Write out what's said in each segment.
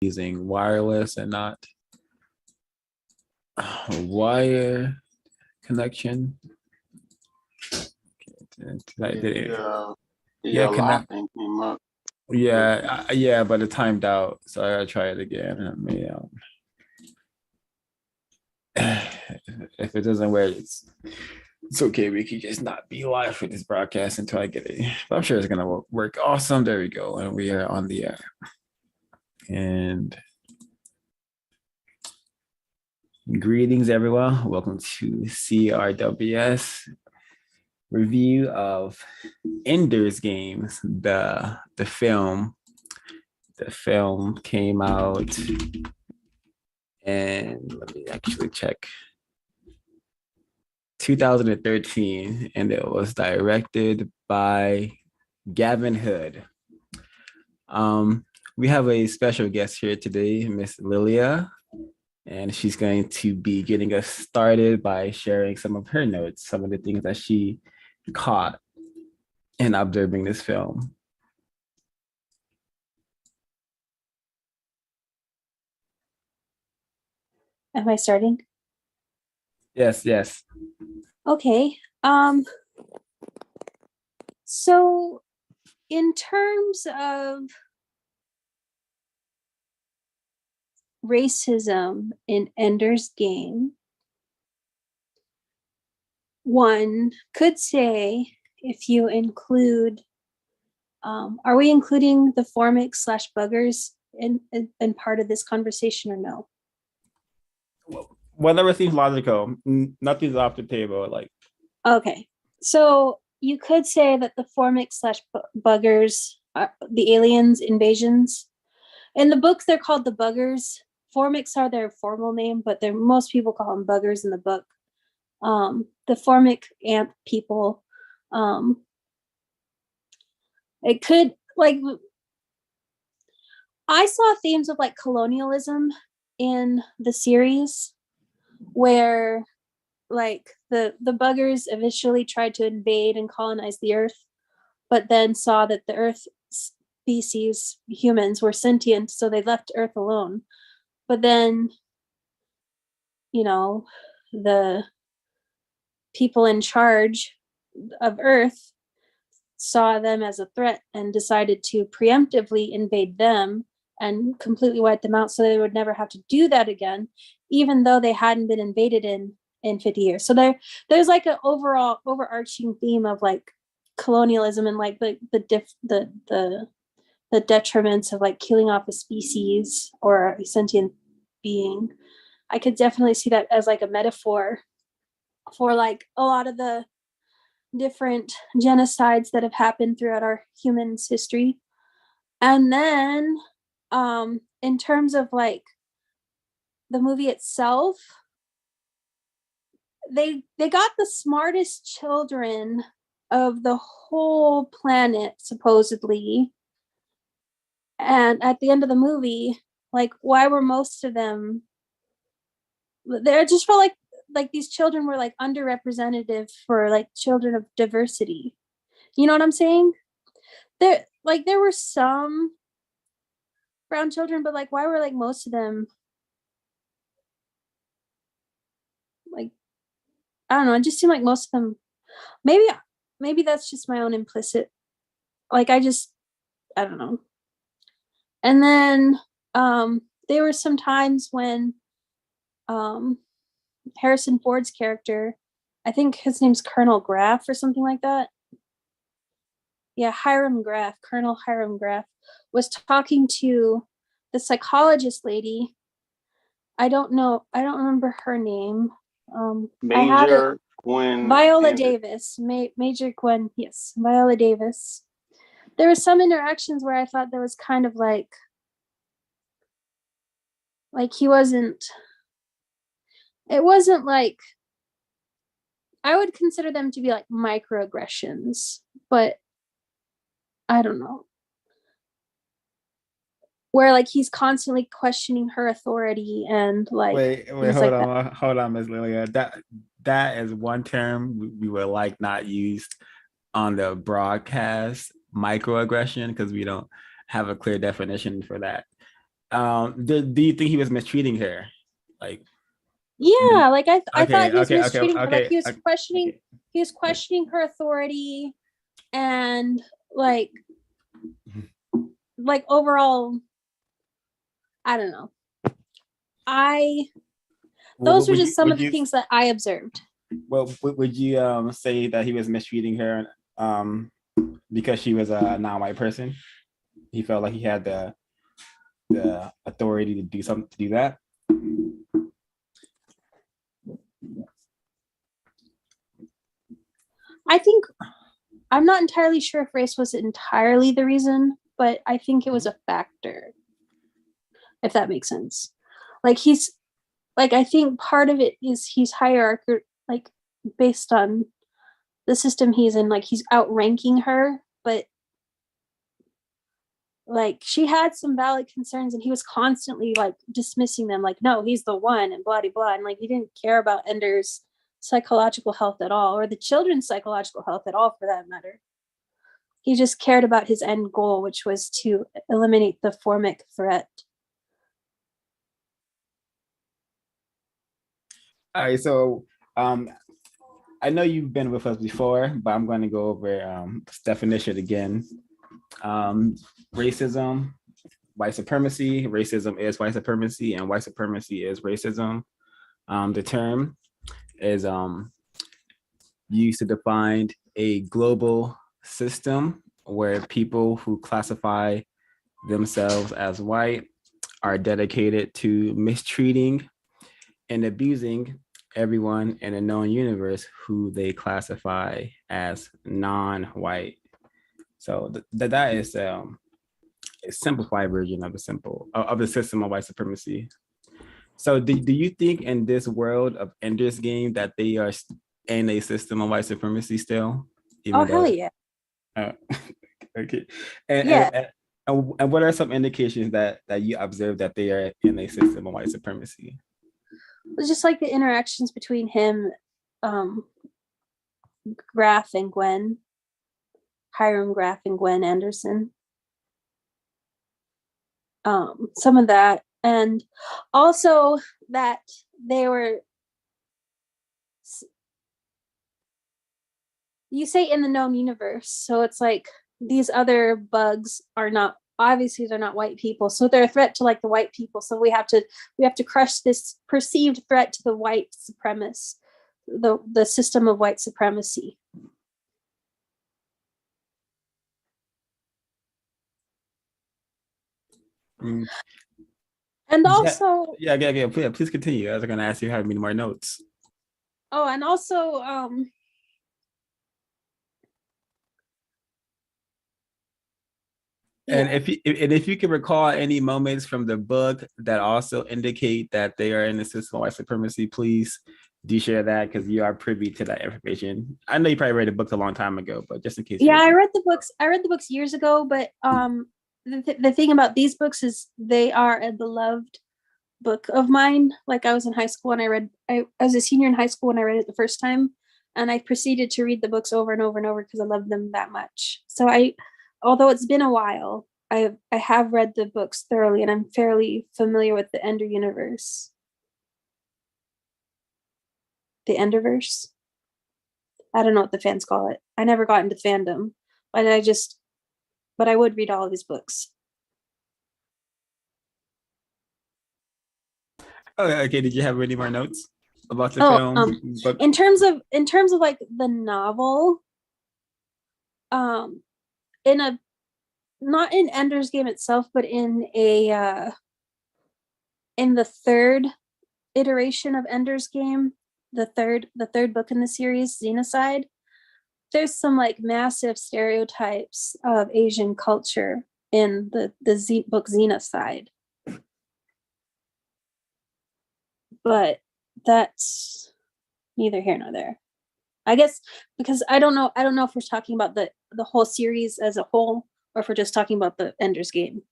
using wireless and not wire connection. Yeah, connect. Came up. Yeah, but it timed out, so I gotta try it again. If it doesn't work, it's okay. We can just not be live for this broadcast until I get it. But I'm sure it's gonna work. Awesome. There we go, and we are on the air. And greetings, everyone. Welcome to CRWS review of Ender's Games, the film. The film came out, and let me actually check. 2013, and it was directed by Gavin Hood. We have a special guest here today, Miss Lillia, and she's going to be getting us started by sharing some of her notes, some of the things that she caught in observing this film. Am I starting? Yes. Okay. So in terms of racism in Ender's Game, one could say, if you include, are we including the Formics/Buggers in part of this conversation or no? Whatever seems logical. Nothing's off the table. Okay, so you could say that the Formics/Buggers are the aliens invasions. In the book, they're called the Buggers. Formics are their formal name, but most people call them Buggers in the book. The Formic ant people. It could, I saw themes of colonialism in the series, where the Buggers eventually tried to invade and colonize the Earth, but then saw that the Earth species, humans, were sentient, so they left Earth alone. But then, the people in charge of Earth saw them as a threat and decided to preemptively invade them and completely wipe them out, so they would never have to do that again, even though they hadn't been invaded in 50 years. So there's an overall overarching theme of colonialism and the detriments of killing off a species or a sentient being. I could definitely see that as a metaphor for a lot of the different genocides that have happened throughout our humans' history. And then in terms of the movie itself, they got the smartest children of the whole planet, supposedly. And at the end of the movie, why were most of them, they just felt like these children were underrepresented for children of diversity. You know what I'm saying? There were some brown children, but why were most of them I don't know, it just seemed like most of them, maybe that's just my own implicit, I don't know. And then there were some times when Harrison Ford's character, I think his name's Colonel Graff or something like that. Yeah, Colonel Hiram Graff was talking to the psychologist lady. I don't remember her name. Major Gwen. Viola Davis. Major Gwen, yes, Viola Davis. There were some interactions where I thought there was kind of he wasn't, it wasn't I would consider them to be microaggressions, but I don't know. Where he's constantly questioning her authority and wait, hold on, Ms. Lilia. That is one term we would not used on the broadcast, microaggression, because we don't have a clear definition for that. Do you think he was mistreating her? Like, Yeah, like I thought okay, he was okay, mistreating her. Like okay, okay, okay. he was questioning her authority, and like overall, I don't know. Those were Would just you some of the things that I observed. well would you say that he was mistreating her because she was a non-white person? He felt like he had the authority to do something to do that. I think I'm not entirely sure if race was entirely the reason, but I think it was a factor, if that makes sense. Like I think part of it is he's hierarchical, like based on the system he's in, like he's outranking her, but like she had some valid concerns and he was constantly like dismissing them, like, no, he's the one, and blah, blah, blah. And like he didn't care about Ender's psychological health at all, or the children's psychological health at all for that matter. He just cared about his end goal, which was to eliminate the formic threat. All right, so I know you've been with us before, but I'm going to go over this definition again. Racism, white supremacy. Racism is white supremacy, and white supremacy is racism. The term is used to define a global system where people who classify themselves as white are dedicated to mistreating and abusing everyone in a known universe who they classify as non-white. So that is a simplified version of the system of white supremacy. So do you think in this world of Ender's Game that they are in a system of white supremacy still? Oh, hell yeah. Okay. Yeah. And what are some indications that you observe that they are in a system of white supremacy? It's just like the interactions between him, Graf and Gwen, Hiram Graf and Gwen Anderson. Some of that, and also that they were, you say in the known universe, so it's like these other bugs are not, obviously they're not white people, so they're a threat to like the white people, so we have to crush this perceived threat to the white supremacists, the system of white supremacy. And also, yeah, please continue. I was going to ask you how many more notes. Oh, and also, and if you can recall any moments from the book that also indicate that they are in the system of white supremacy, please do share that, because you are privy to that information. I know you probably read the books a long time ago, but just in case. Yeah, I read the books years ago, but the thing about these books is they are a beloved book of mine. Like I was in high school and I was a senior in high school when I read it the first time, and I proceeded to read the books over and over and over because I loved them that much. So although it's been a while, I have read the books thoroughly, and I'm fairly familiar with the Ender universe. The Ender'S. I don't know what the fans call it. I never got into fandom, but I would read all of his books. Okay. Did you have any more notes about the film? Book? In terms of like the novel, not in Ender's Game itself, but in the third iteration of Ender's Game, the third book in the series, Xenocide, there's some like massive stereotypes of Asian culture in the book Xenocide. But that's neither here nor there. I guess because I don't know if we're talking about the whole series as a whole, or if we're just talking about the Ender's Game.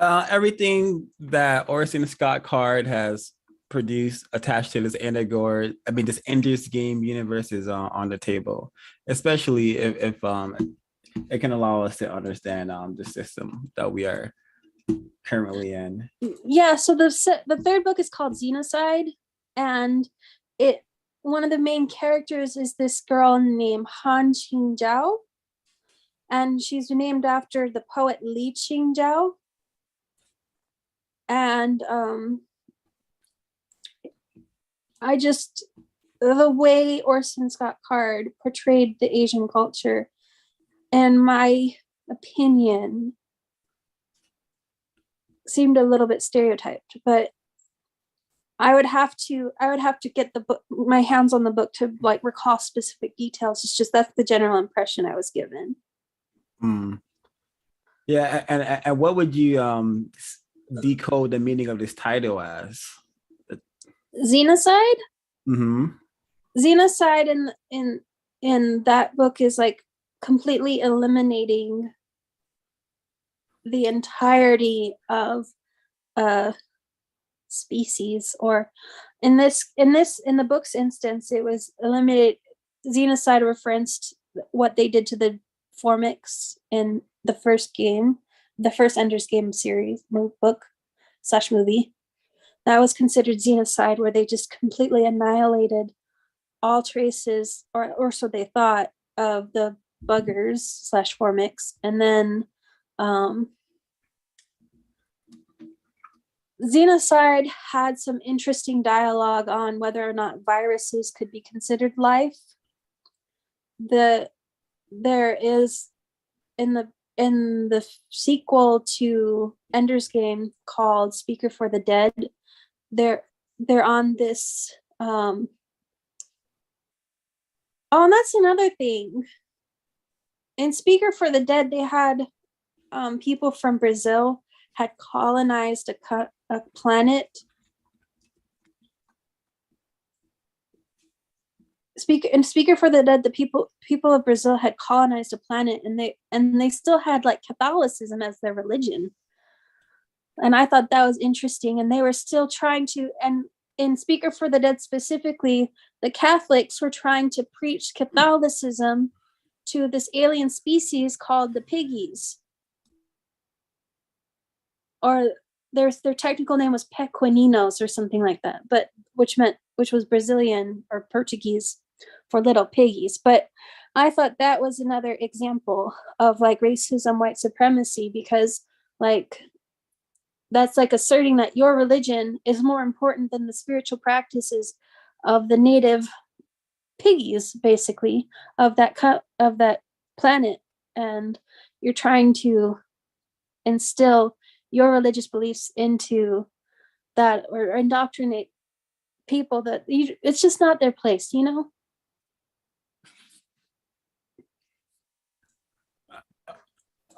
Everything that Orson Scott Card has produced attached to this Ender's Game universe is on the table, especially if it can allow us to understand the system that we are currently in. Yeah, so the third book is called Xenocide, and one of the main characters is this girl named Han Qingjiao, and she's named after the poet Li Qingjiao. And the way Orson Scott Card portrayed the Asian culture, in my opinion, seemed a little bit stereotyped, but I would have to get the book, my hands on the book, to like recall specific details. It's just that's the general impression I was given. Yeah, and what would you decode the meaning of this title as? Xenocide? Mm-hmm. Xenocide in that book is like completely eliminating the entirety of a species, or in the book's instance, it was eliminated. Xenocide referenced what they did to the Formics in the first Ender's Game series book/movie. That was considered xenocide, where they just completely annihilated all traces, or so they thought, of the buggers/Formics. And then Xenocide had some interesting dialogue on whether or not viruses could be considered life. There is in the sequel to Ender's Game called Speaker for the Dead, they're on this and that's another thing. In Speaker for the Dead, they had people from Brazil had colonized a planet. Speaker for the Dead, the people of Brazil had colonized a planet, and they still had like Catholicism as their religion. And I thought that was interesting. And they were still trying to, and in Speaker for the Dead specifically, the Catholics were trying to preach Catholicism to this alien species called the piggies. Or their technical name was pequeninos or something like that, but which was Brazilian or Portuguese for little piggies. But I thought that was another example of like racism, white supremacy, because like that's like asserting that your religion is more important than the spiritual practices of the native piggies, basically, of that planet. And you're trying to instill your religious beliefs into that, or indoctrinate people that it's just not their place, you know?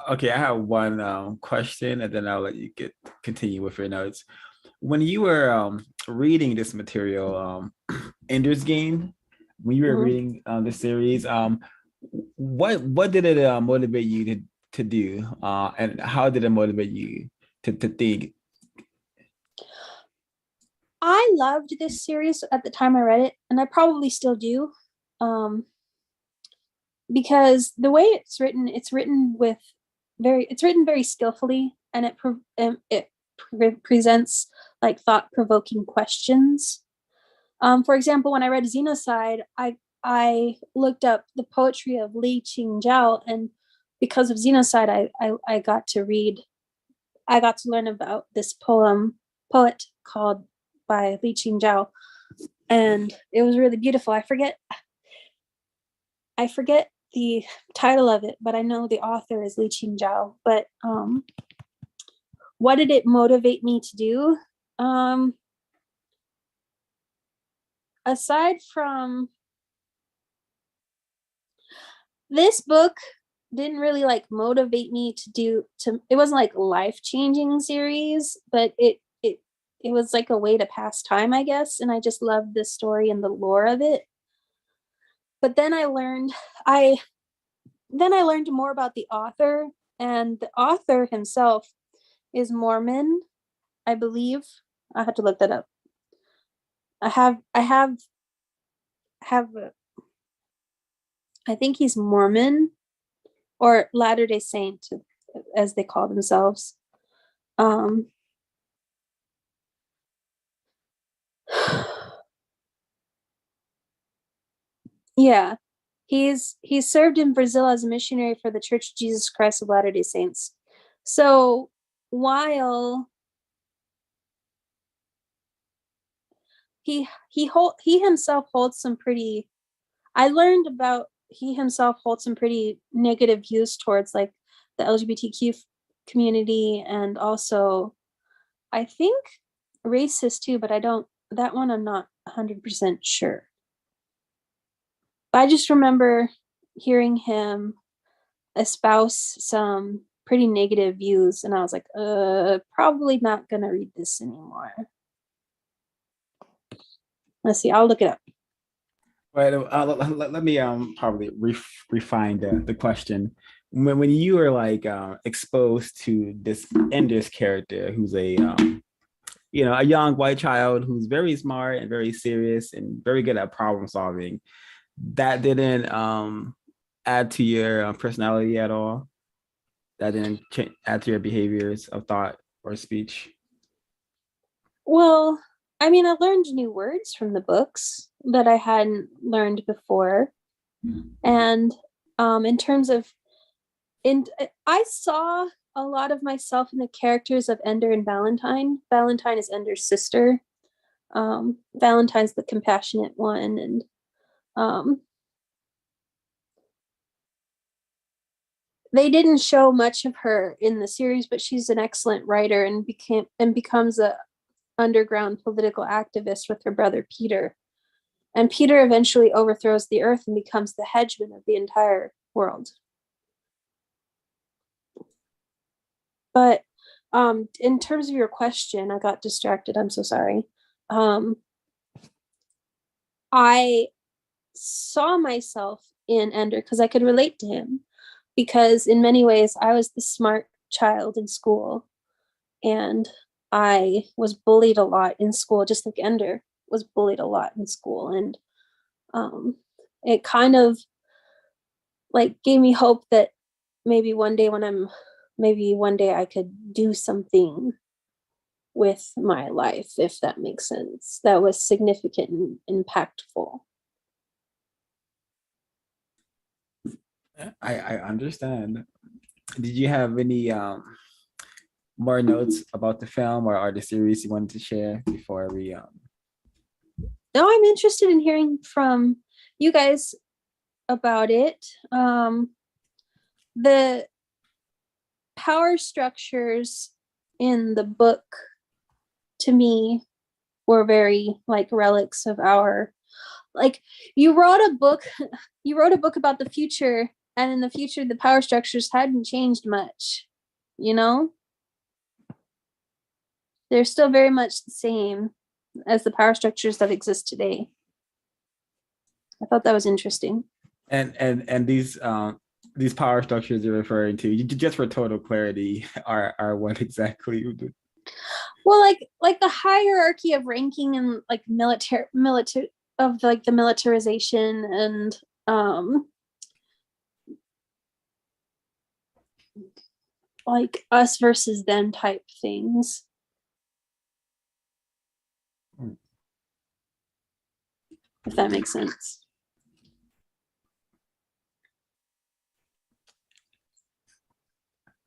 Okay, I have one question, and then I'll let you continue with your notes. When you were reading this material, Ender's Game, when you were reading the series, what did it motivate you to do, and how did it motivate you to think? I loved this series at the time I read it, and I probably still do, because the way it's written very skillfully, and it presents like thought-provoking questions. For example, when I read Xenocide, I looked up the poetry of Li Qingjiao, and because of Xenocide, I got to learn about this poet called by Li Qingjiao, and it was really beautiful. I forget the title of it, but I know the author is Li Qingjiao. But what did it motivate me to do? Aside from this book, didn't really like motivate me it wasn't like life-changing series, but it was like a way to pass time, I guess, and I just loved the story and the lore of it. But then I learned more about the author, and the author himself is Mormon, I believe. I had to look that up. I think he's Mormon, or Latter-day Saint, as they call themselves. Yeah, he served in Brazil as a missionary for the Church of Jesus Christ of Latter-day Saints. So while he himself holds some pretty, I learned about he himself holds some pretty negative views towards like the LGBTQ community, and also I think racist too, but that one I'm not 100% sure. I just remember hearing him espouse some pretty negative views, and I was like, probably not gonna read this anymore. Let's see, I'll look it up. Right. Let me probably refine the question. When you were like exposed to this Ender's character, who's a a young white child who's very smart and very serious and very good at problem solving, that didn't add to your personality at all. That didn't add to your behaviors of thought or speech. Well, I mean, I learned new words from the books that I hadn't learned before. And in terms of, I saw a lot of myself in the characters of Ender and Valentine. Valentine is Ender's sister. Valentine's the compassionate one, and they didn't show much of her in the series, but she's an excellent writer and becomes a underground political activist with her brother Peter. And Peter eventually overthrows the earth and becomes the hegemon of the entire world. But in terms of your question, I got distracted. I'm so sorry. I saw myself in Ender because I could relate to him, because in many ways I was the smart child in school, and I was bullied a lot in school, just like Ender was bullied a lot in school. And it kind of like gave me hope that maybe one day I could do something with my life, if that makes sense, that was significant and impactful. I understand. Did you have any more notes about the film or the series you wanted to share before we No, I'm interested in hearing from you guys about it. The power structures in the book, to me, were very like relics of our, like, you wrote a book about the future, and in the future the power structures hadn't changed much, they're still very much the same as the power structures that exist today. I thought that was interesting. And these power structures you're referring to, just for total clarity, are what exactly? Well, like the hierarchy of ranking and like military of like the militarization and like us versus them type things. If that makes sense.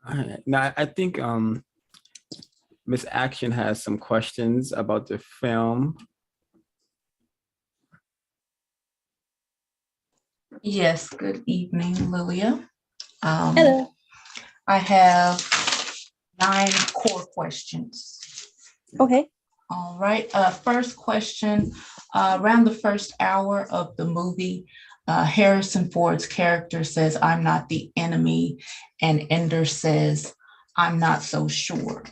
All right. Now I think Miss Action has some questions about the film. Yes, good evening, Lillia. Hello. I have 9 core questions. Okay. All right. First question, around the first hour of the movie, Harrison Ford's character says, "I'm not the enemy," and Ender says, "I'm not so sure."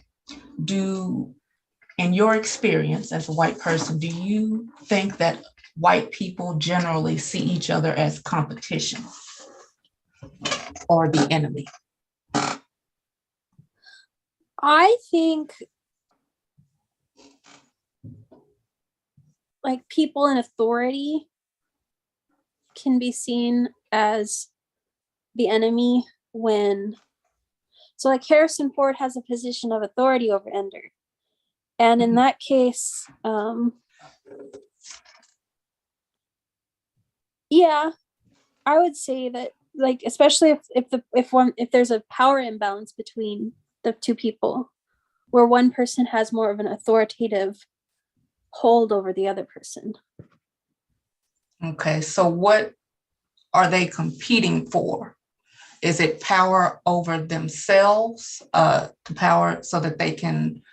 In your experience as a white person, do you think that white people generally see each other as competition or the enemy? I think like people in authority can be seen as the enemy when, so like Harrison Ford has a position of authority over Ender. And in that case, yeah, I would say that, like, especially if there's a power imbalance between the two people, where one person has more of an authoritative hold over the other person. Okay, so what are they competing for? Is it power over themselves, to power so that they can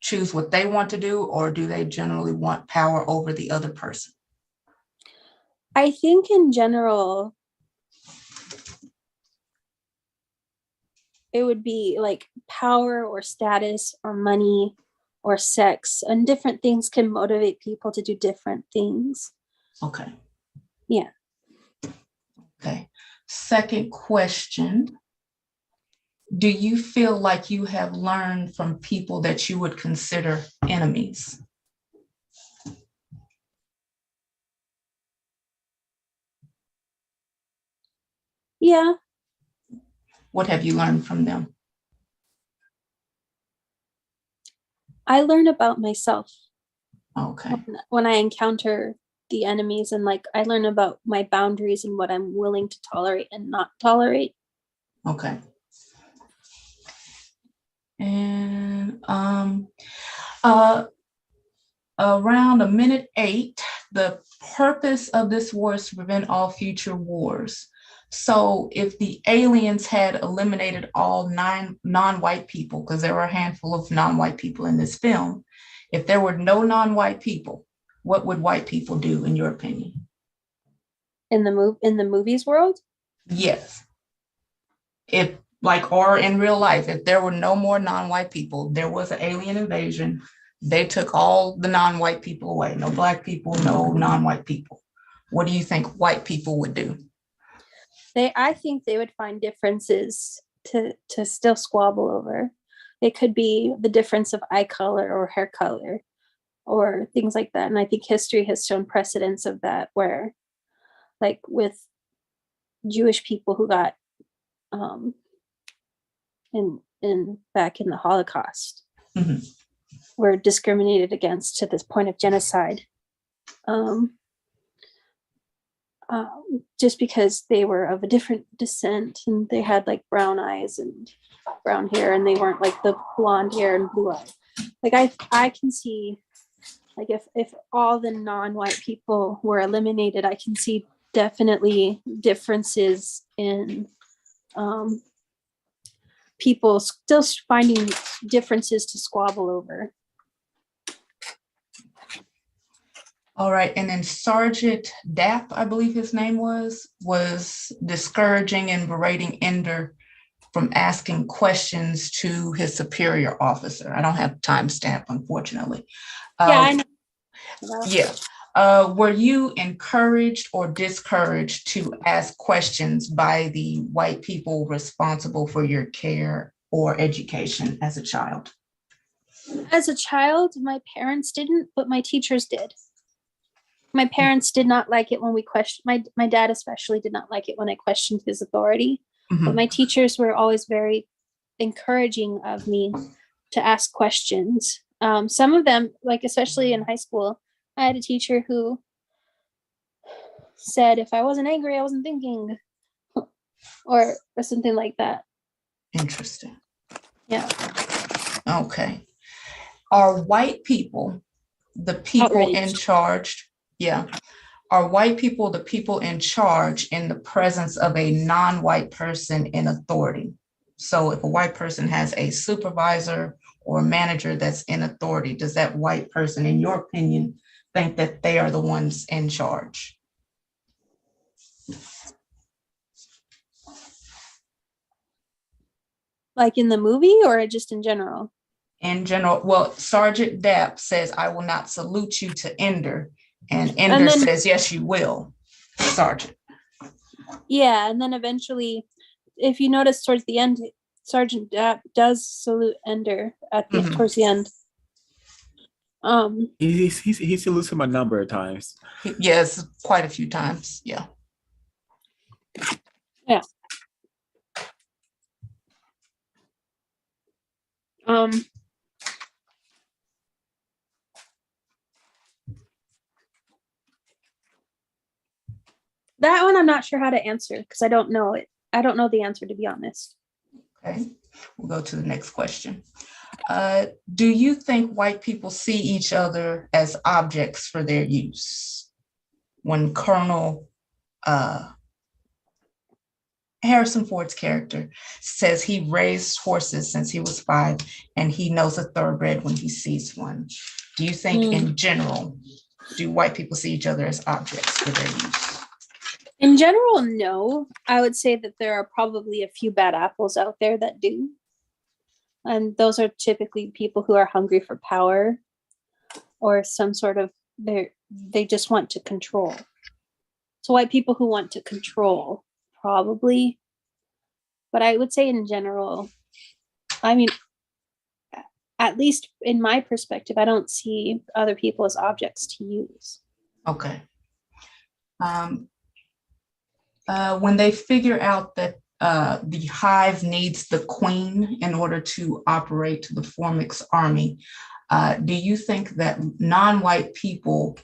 choose what they want to do, or do they generally want power over the other person? I think in general, it would be like power or status or money or sex, and different things can motivate people to do different things. Okay. Yeah. Okay. Second question. Do you feel like you have learned from people that you would consider enemies? Yeah. What have you learned from them? I learn about myself. Okay. When I encounter the enemies, and like I learn about my boundaries and what I'm willing to tolerate and not tolerate. Okay. And around 1:08, the purpose of this war is to prevent all future wars. So if the aliens had eliminated all 9 non-white people, because there were a handful of non-white people in this film, if there were no non-white people, what would white people do, in your opinion? In the movies world? Yes. If, like, or in real life, if there were no more non-white people, there was an alien invasion, they took all the non-white people away, no black people, no non-white people, what do you think white people would do? I think they would find differences to still squabble over. It could be the difference of eye color or hair color or things like that. And I think history has shown precedents of that, where like with Jewish people who got in back in the Holocaust, were discriminated against to this point of genocide, just because they were of a different descent and they had like brown eyes and brown hair, and they weren't like the blonde hair and blue eyes. Like I can see, like if all the non-white people were eliminated, I can see definitely differences in people still finding differences to squabble over. All right, and then Sergeant Dapp, I believe his name was discouraging and berating Ender from asking questions to his superior officer. I don't have timestamp, unfortunately. Yeah, I know. Yeah. Were you encouraged or discouraged to ask questions by the white people responsible for your care or education as a child? As a child, my parents didn't, but my teachers did. My parents did not like it when we questioned, my dad especially did not like it when I questioned his authority. But my teachers were always very encouraging of me to ask questions. Some of them, like especially in high school, I had a teacher who said if I wasn't angry, I wasn't thinking, or something like that. Interesting. Yeah. Okay. Are white people the people in charge? Yeah. Are white people the people in charge in the presence of a non-white person in authority? So if a white person has a supervisor or a manager that's in authority, does that white person, in your opinion, think that they are the ones in charge? Like in the movie or just in general? In general, well, Sergeant Dapp says, "I will not salute you" to Ender, and Ender says, "Yes, you will, Sergeant." Yeah, and then eventually, if you notice towards the end, Sergeant Dapp does salute Ender at the towards the end. He salutes him a number of times. Yes, quite a few times. Yeah. Yeah. That one I'm not sure how to answer because I don't know it. I don't know the answer, to be honest. Okay, we'll go to the next question. Do you think white people see each other as objects for their use? When Colonel Harrison Ford's character says he raised horses since he was 5 and he knows a thoroughbred when he sees one. Do you think in general, do white people see each other as objects for their use? In general, no. I would say that there are probably a few bad apples out there that do. And those are typically people who are hungry for power or some sort of, they just want to control. So white people who want to control, probably. But I would say in general, I mean, at least in my perspective, I don't see other people as objects to use. Okay. When they figure out that the hive needs the queen in order to operate the Formic's army, do you think that non-white people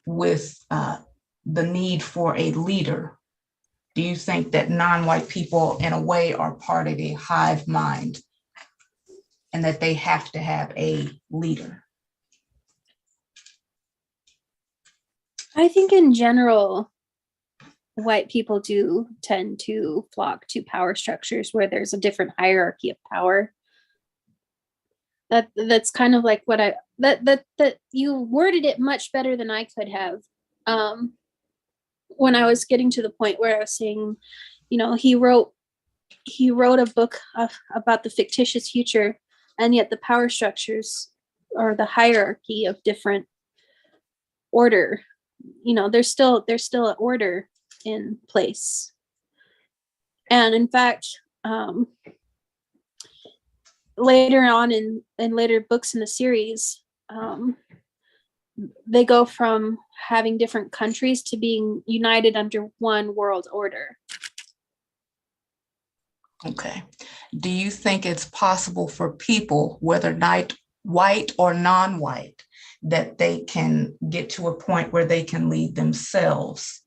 with the need for a leader, do you think that non-white people in a way are part of a hive mind and that they have to have a leader? I think in general, white people do tend to flock to power structures where there's a different hierarchy of power. That's kind of like what that you worded it much better than I could have. When I was getting to the point where I was saying, you know, he wrote a book about the fictitious future, and yet the power structures or the hierarchy of different order, you know, there's still an order in place. And in fact, later on in later books in the series, they go from having different countries to being united under one world order. Okay. Do you think it's possible for people, whether white or non-white, that they can get to a point where they can lead themselves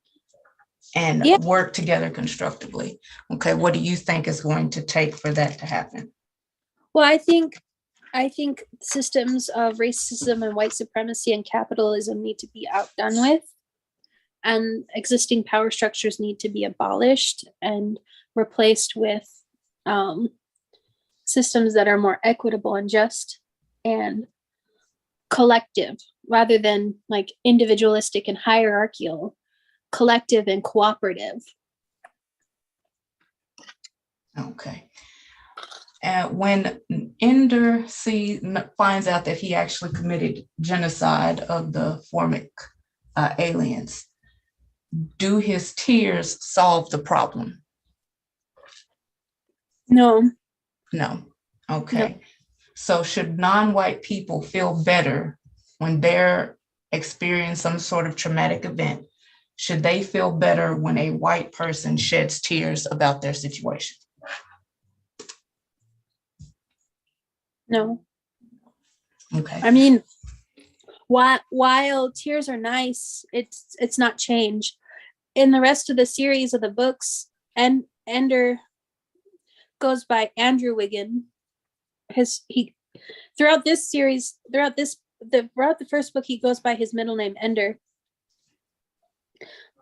and work together constructively? Okay, what do you think is going to take for that to happen? Well, I think systems of racism and white supremacy and capitalism need to be outdone with, and existing power structures need to be abolished and replaced with systems that are more equitable and just and collective, rather than like individualistic and hierarchical, collective and cooperative. Okay. When Ender'S finds out that he actually committed genocide of the Formic aliens, do his tears solve the problem? No. No. Okay. No. So should non-white people feel better when they're experiencing some sort of traumatic event? Should they feel better when a white person sheds tears about their situation? No. Okay. I mean, while tears are nice, it's not change. In the rest of the series of the books, and Ender goes by Andrew Wiggin. Throughout the first book, he goes by his middle name Ender.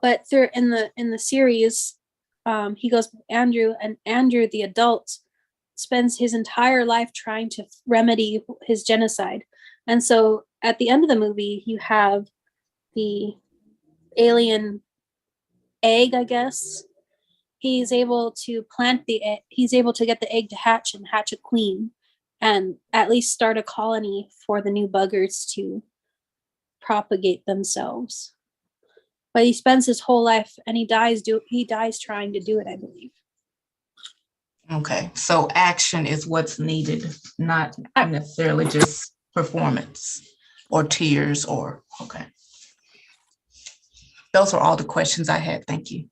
But in the series, he goes by Andrew, and Andrew, the adult, spends his entire life trying to remedy his genocide. And so at the end of the movie, you have the alien egg, I guess. He's able to plant the egg. He's able to get the egg to hatch and hatch a queen and at least start a colony for the new buggers to propagate themselves. But he spends his whole life, and he dies trying to do it, I believe. Okay, so action is what's needed, not necessarily just performance or tears or, okay. Those were all the questions I had. Thank you.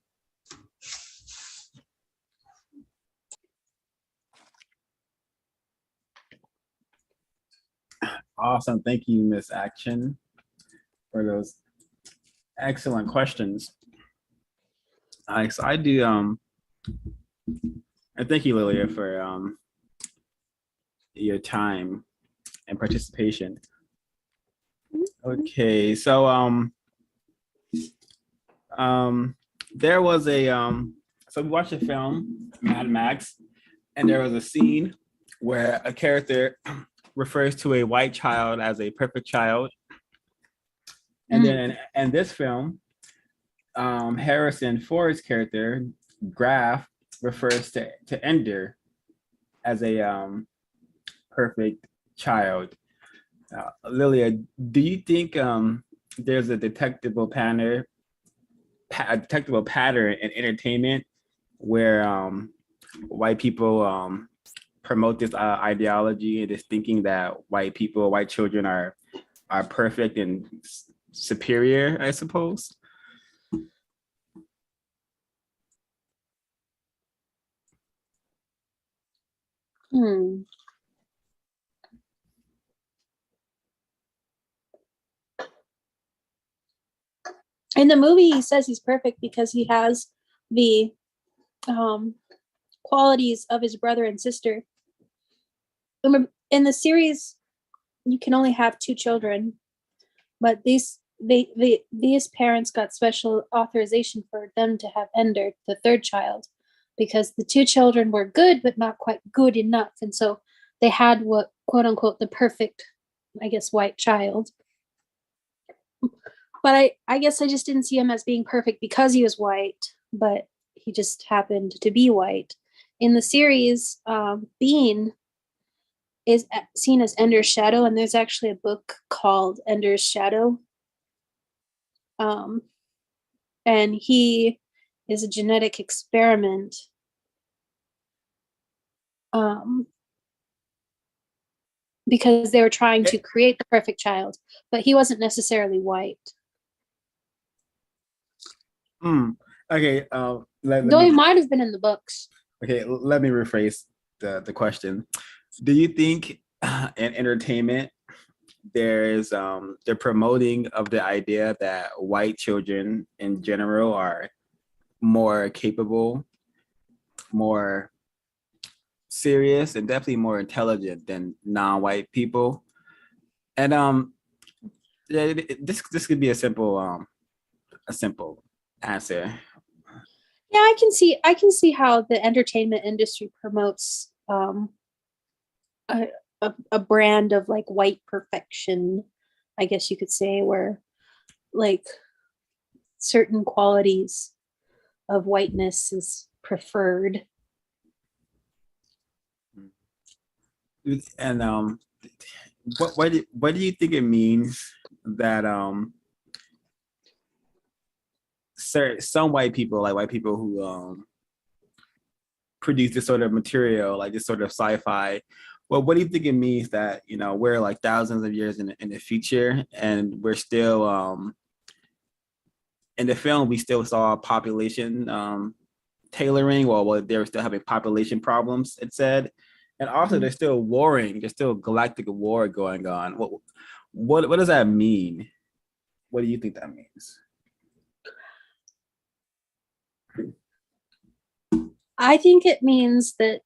Awesome. Thank you, Miss Action, for those excellent questions. All right, so I do and thank you, Lillia, for your time and participation. Okay, so there was a so we watched a film, Mad Max, and there was a scene where a character refers to a white child as a perfect child. And then in this film, Harrison Ford's character, Graf, refers to Ender as a perfect child. Lillia, do you think there's a detectable pattern in entertainment where white people promote this ideology and this thinking that white children are perfect and superior, I suppose? In the movie, he says he's perfect because he has the qualities of his brother and sister. In the series, you can only have 2 children, but these parents got special authorization for them to have Ender, the 3rd child, because the 2 children were good but not quite good enough, and so they had what, quote unquote, the perfect, I guess, white child. But I guess I just didn't see him as being perfect because he was white, but he just happened to be white. In the series, Bean is seen as Ender's shadow, and there's actually a book called Ender's Shadow. And he is a genetic experiment. Because they were trying to create the perfect child, but he wasn't necessarily white. Okay. Though he might have been in the books. Okay, let me rephrase the question. Do you think in entertainment there's the promoting of the idea that white children in general are more capable, more serious, and definitely more intelligent than non-white people? And this could be a simple answer. Yeah, I can see how the entertainment industry promotes a brand of like white perfection, I guess you could say, where like certain qualities of whiteness is preferred. And what do you think it means that some white people, like white people who produce this sort of material, like this sort of sci-fi, well, what do you think it means that, you know, we're like thousands of years in the future and we're still in the film we still saw population tailoring, well they were still having population problems, it said, and also there's still warring, there's still galactic war going on. What does that mean? What do you think that means? I think it means that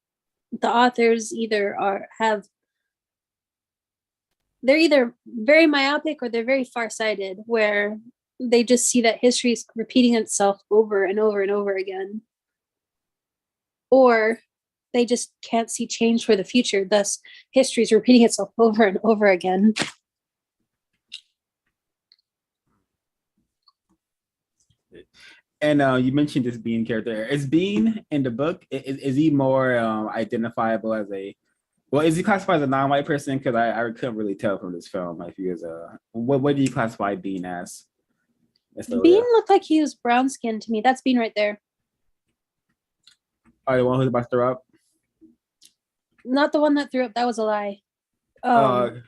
the authors they're either very myopic or they're very farsighted, where they just see that history is repeating itself over and over and over again. Or they just can't see change for the future, thus history is repeating itself over and over again. And you mentioned this Bean character. Is Bean in the book, is he more identifiable as is he classified as a non-white person? Because I couldn't really tell from this film if he was what do you classify Bean as? Bean looked like he was brown skinned to me. That's Bean right there. Oh, the one who's about to throw up? Not the one that threw up. That was a lie. The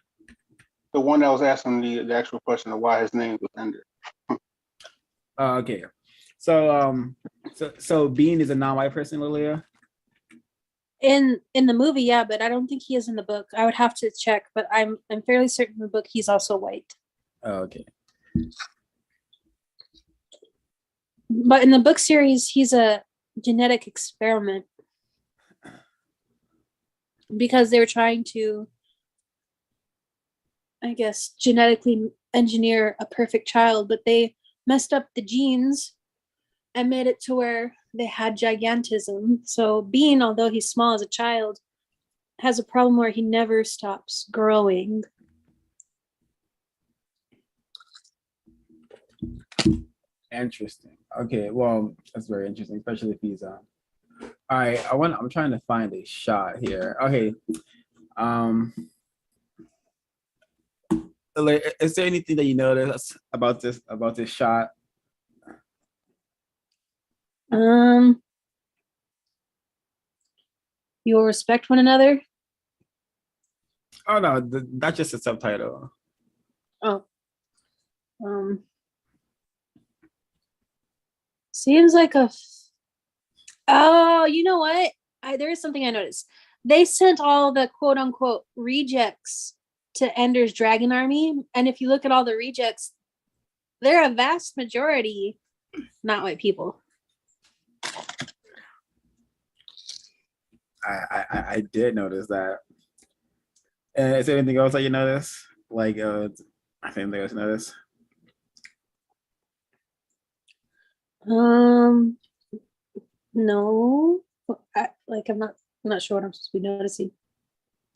one that was asking the actual question of why his name was Ender. Okay. So Bean is a non-white person, Lillia? In the movie, yeah, but I don't think he is in the book. I would have to check, but I'm fairly certain in the book he's also white. Oh, okay. But in the book series, he's a genetic experiment because they were trying to, I guess, genetically engineer a perfect child, but they messed up the genes and made it to where they had gigantism. So Bean, although he's small as a child, has a problem where he never stops growing. Interesting. Okay, well, that's very interesting, especially if he's all right. I'm trying to find a shot here. Okay. Is there anything that you notice about this shot? You will respect one another. Oh no, that's just a subtitle. Oh. Seems like oh, you know what? There is something I noticed. They sent all the quote unquote rejects to Ender's dragon army. And if you look at all the rejects, they're a vast majority not white people. I did notice that. And is there anything else that you notice? Like, I think there's notice. No, I'm not sure what I'm supposed to be noticing.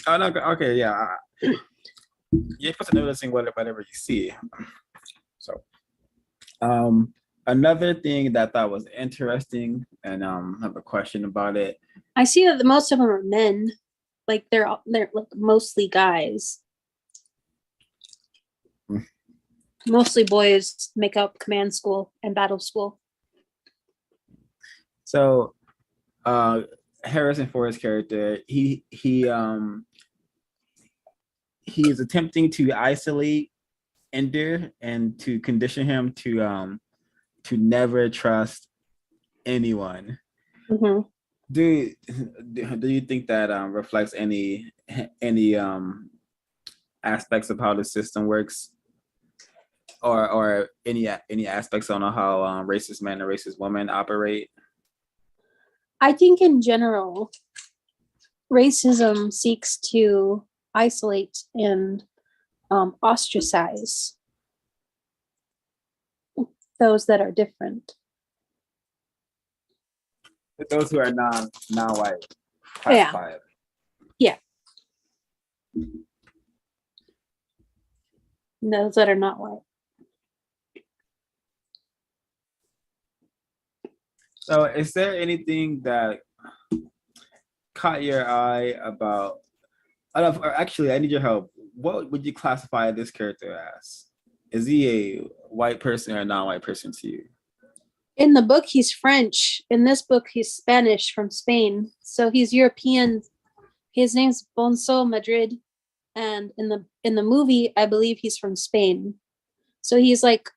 Oh no, okay, yeah. You're supposed to noticing whatever you see. So, another thing that I thought was interesting, and I have a question about it. I see that most of them are men, like they're like mostly guys. Mostly boys make up command school and battle school. So, Harrison Ford's character, he is attempting to isolate Ender and to condition him to never trust anyone. Mm-hmm. Do you think that reflects any aspects of how the system works, or any aspects on how racist men and racist women operate? I think in general, racism seeks to isolate and ostracize those that are different. Those who are non-white. Yeah. Yeah. Those that are not white. So, is there anything that caught your eye about? Actually, I need your help. What would you classify this character as? Is he a white person or a non-white person to you? In the book, he's French. In this book, he's Spanish from Spain. So he's European. His name's Bonso Madrid, and in the movie, I believe he's from Spain. So he's like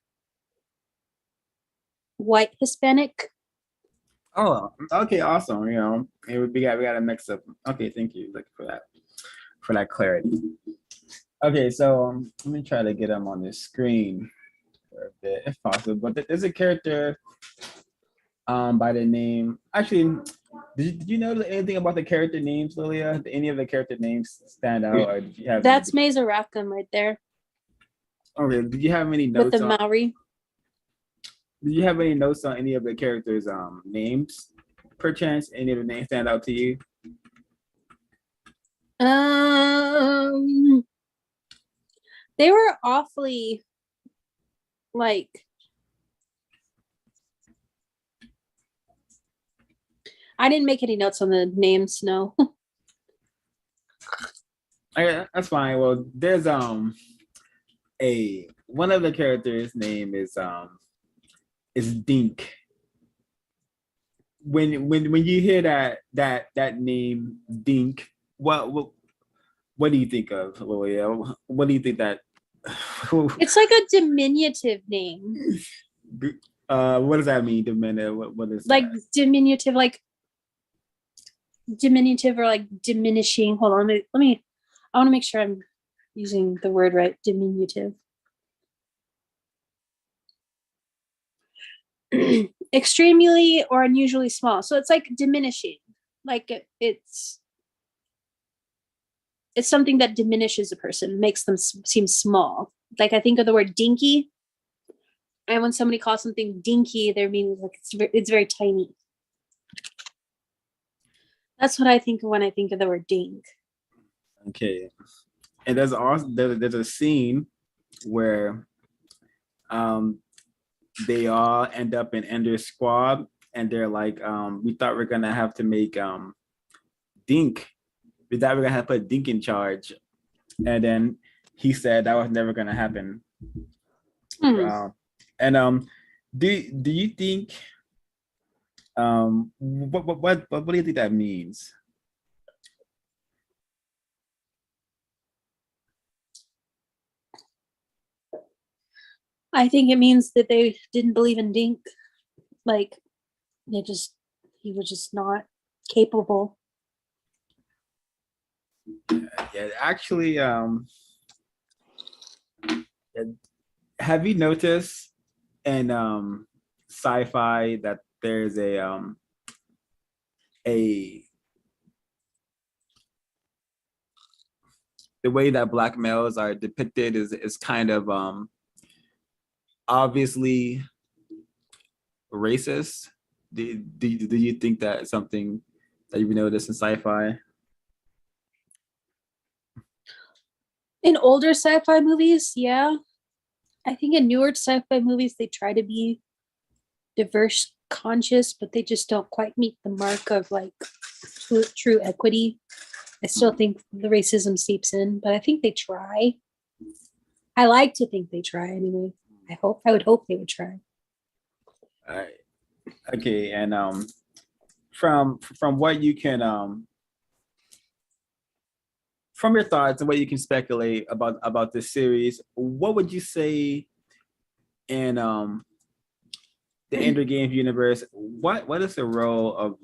white Hispanic. Oh, okay, awesome. We got a mix up. Okay, thank you for that clarity. Okay, so let me try to get him on the screen for a bit, if possible. But there's a character by the name. Actually, did you know anything about the character names, Lillia? Did any of the character names stand out, or did you have? That's Mesa Rackham right there. Okay, did you have any notes with the Maori? Did you have any notes on any of the characters' names? Perchance, any of the names stand out to you? They were awfully like I didn't make any notes on the names, no. Okay, that's fine. Well, there's one of the characters' name is Dink. When you hear that name Dink, what do you think of, Lillia? What do you think that? It's like a diminutive name. What does that mean, diminutive? What is like that? Diminutive? Like diminutive or like diminishing. Hold on, let me I want to make sure I'm using the word right. Diminutive. Extremely or unusually small. So it's like diminishing. Like it's something that diminishes a person, makes them seem small. Like I think of the word dinky, and when somebody calls something dinky, they're meaning like it's very tiny. That's what I think of when I think of the word dink. Okay. And there's also there's a scene where they all end up in Ender's squad, and they're like, we thought we're gonna have to make Dink. We thought we are gonna have to put Dink in charge, and then he said that was never gonna happen. And do you think what do you think that means? I think it means that they didn't believe in Dink. Like he was just not capable. Yeah, actually, have you noticed in sci-fi that there's a the way that black males are depicted is kind of obviously racist? Do you think that is something that you've noticed in sci-fi? In older sci-fi movies, yeah. I think in newer sci-fi movies they try to be diverse, conscious, but they just don't quite meet the mark of like true equity. I still think the racism seeps in, but I think they try. I like to think they try anyway. I would hope they would try. All right. Okay, and from what you can from your thoughts and what you can speculate about this series, what would you say in the Ender Games universe? What is the role of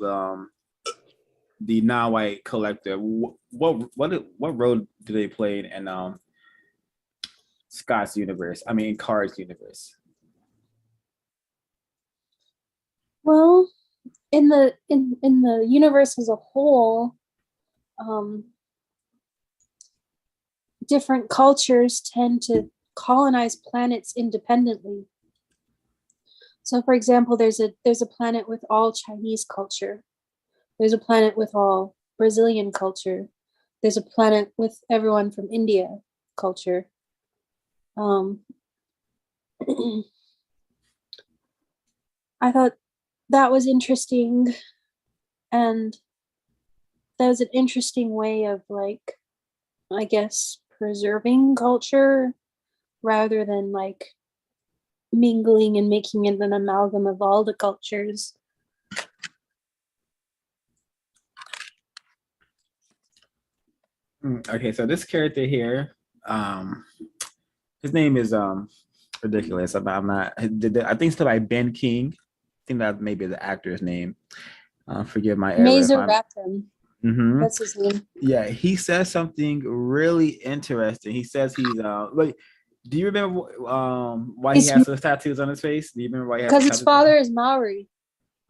the non-white collective? What role do they play in Scott's universe? I mean, in Card's universe. Well, in the universe as a whole, different cultures tend to colonize planets independently. So, for example, there's a planet with all Chinese culture. There's a planet with all Brazilian culture. There's a planet with everyone from India culture. I thought that was interesting, and that was an interesting way of, like, I guess, preserving culture rather than like mingling and making it an amalgam of all the cultures. Okay, so this character here, his name is ridiculous. I'm not. I think it's by Ben King. I think that maybe the actor's name. Forgive my error. Mazer Ratham. Mm-hmm. That's his name. Yeah, he says something really interesting. He says he's like. Do you remember why he has those tattoos on his face? Do you remember why he has? Because his father is Maori.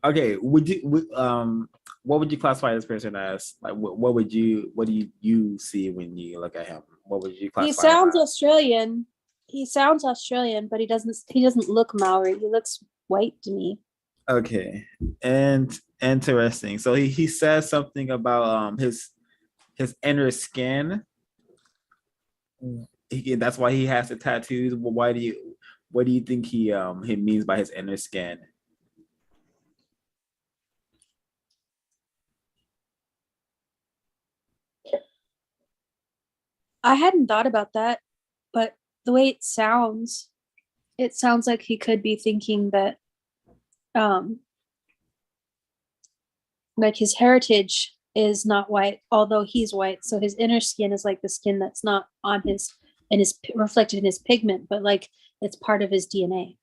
Okay, what would you classify this person as? Like, what do you see when you look at him? What would you classify? He sounds Australian. He sounds Australian, but he doesn't look Maori. He looks white to me. Okay, and interesting. So he says something about his inner skin. That's why he has the tattoos. What do you think he means by his inner skin? I hadn't thought about that, but the way it sounds like he could be thinking that like his heritage is not white, although he's white. So his inner skin is like the skin that's not on his and is reflected in his pigment, but like it's part of his DNA.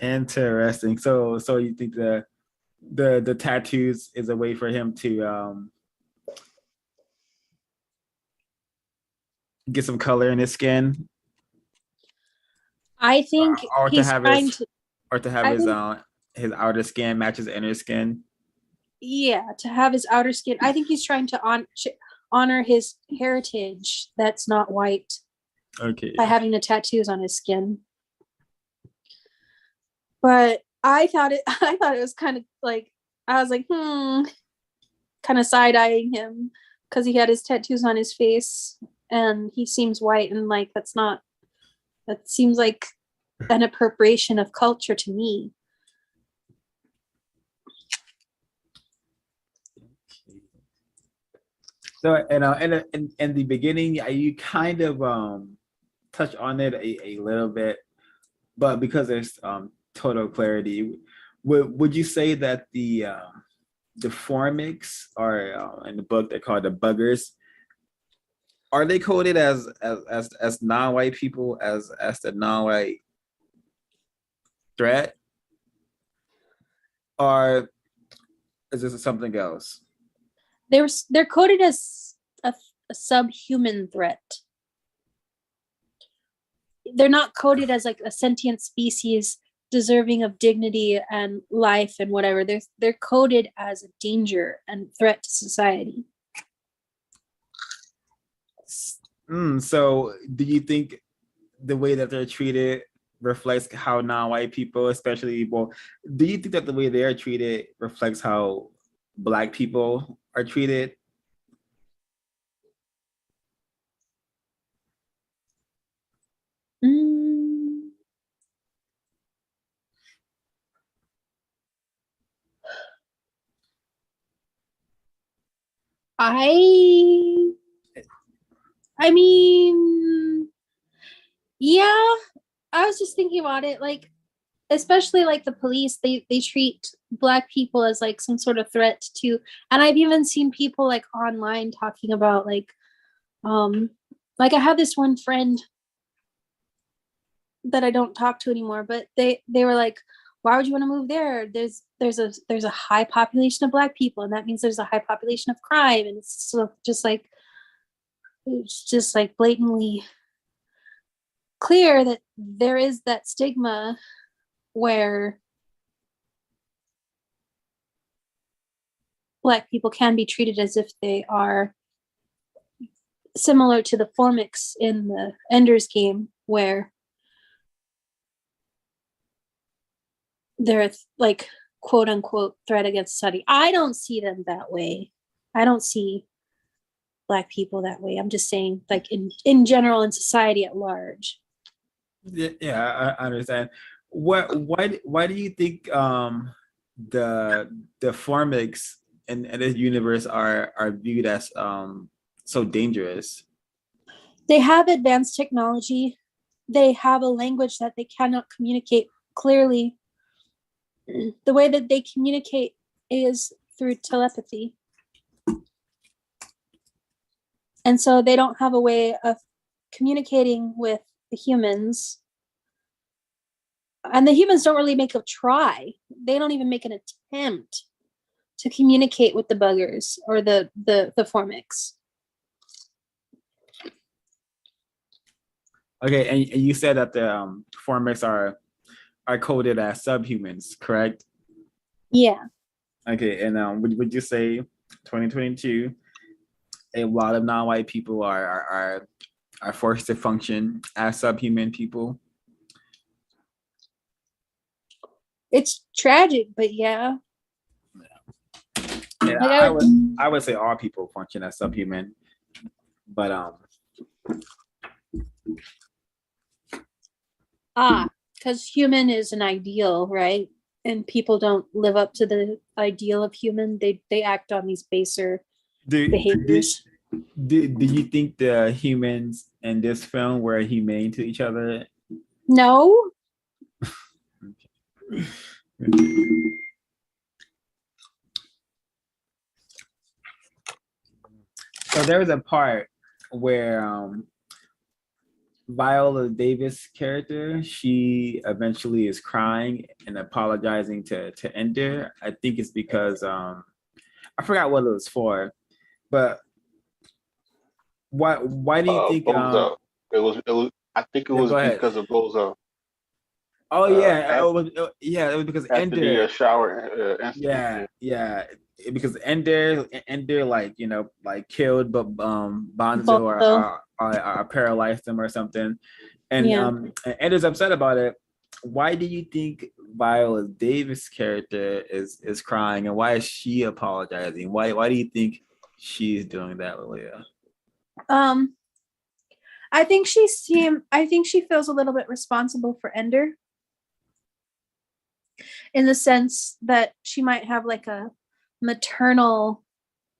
Interesting. So you think the tattoos is a way for him to get some color in his skin, I think or to he's have trying his to. his think, his outer skin match his inner skin. yeah, to have his outer skin. I think he's trying to honor his heritage that's not white Okay. by having the tattoos on his skin. But I thought it was kind of like, I was like, kind of side-eyeing him because he had his tattoos on his face and he seems white, and like that seems like an appropriation of culture to me. So, in the beginning, you kind of touch on it a little bit, but because there's total clarity, would you say that the Formics are in the book they're called the Buggers? Are they coded as non-white people, as the non-white threat, or is this something else? They're coded as a subhuman threat. They're not coded as like a sentient species deserving of dignity and life and whatever. They're coded as a danger and threat to society. So do you think the way that they're treated reflects how non-white people, especially, well, do you think that the way they are treated reflects how Black people are treated? I mean, yeah, I was just thinking about it, like, especially like the police, they treat Black people as like some sort of threat to, and I've even seen people like online talking about like I have this one friend that I don't talk to anymore, but they were like, why would you want to move there? There's a high population of Black people, and that means there's a high population of crime, and it's just like blatantly clear that there is that stigma where Black people can be treated as if they are similar to the Formics in the Ender's game, where they're like quote unquote threat against society. I don't see them that way. I don't see Black people that way. I'm just saying, like in general, in society at large. Yeah, I understand. Why do you think the Formics in this universe are viewed as so dangerous? They have advanced technology. They have a language that they cannot communicate clearly. The way that they communicate is through telepathy. And so they don't have a way of communicating with the humans. And the humans don't really make a try. They don't even make an attempt to communicate with the buggers or the Formics. Okay, and you said that the Formics are coded as subhumans, correct? Yeah. Okay, and would you say 2022, a lot of non-white people are forced to function as subhuman people? It's tragic, but yeah. Yeah, I would say all people function as subhuman, but because human is an ideal, right? And people don't live up to the ideal of human. They act on these baser behaviors. Do you think the humans in this film were humane to each other? No. So there was a part where Viola Davis character, she eventually is crying and apologizing to Ender. I think it's because I forgot what it was for, but why do you think Bozo. It was. I think it yeah, was go ahead. because of Bozo. Oh yeah, Had, it was because had to be Ender. a shower incident. Yeah, yeah. Because Ender, like like killed, but Bonzo Bozo. or paralyzed him or something, and Yeah. and Ender's upset about it. Why do you think Viola Davis' character is crying, and why is she apologizing? Why do you think she's doing that, Lillia? Um, I think I think she feels a little bit responsible for Ender in the sense that she might have like a maternal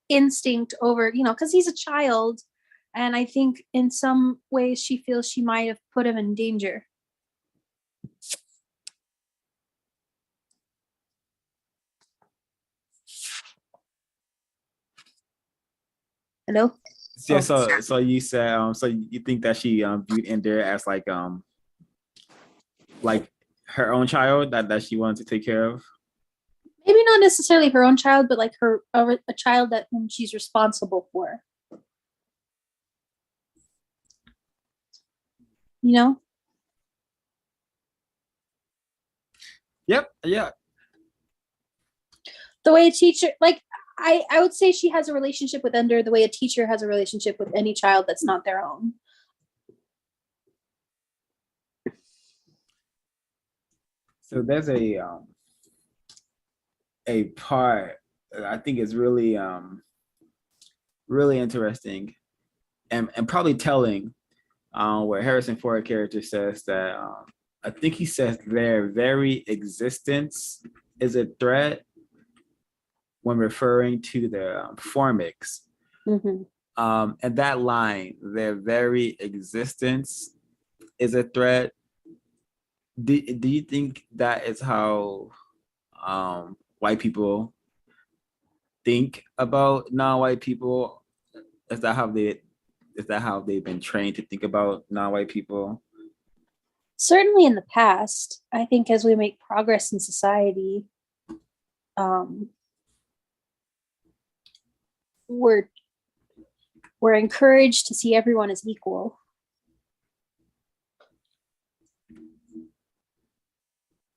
instinct over, because he's a child. And I think in some ways she feels she might have put him in danger. Hello? Yeah, Oh. so you said so you think that she viewed Ender as like her own child that she wanted to take care of? Maybe not necessarily her own child, but like a child that whom she's responsible for. You know? Yep, yeah. The way a teacher, like, I would say she has a relationship with Ender the way a teacher has a relationship with any child that's not their own. So there's a part that I think is really interesting and probably telling, where Harrison Ford character says that I think he says their very existence is a threat when referring to the Formics. Mm-hmm. And that line, their very existence is a threat. Do you think that is how white people think about non-white people? Is that how they've been trained to think about non-white people? Certainly in the past, I think as we make progress in society, we're encouraged to see everyone as equal.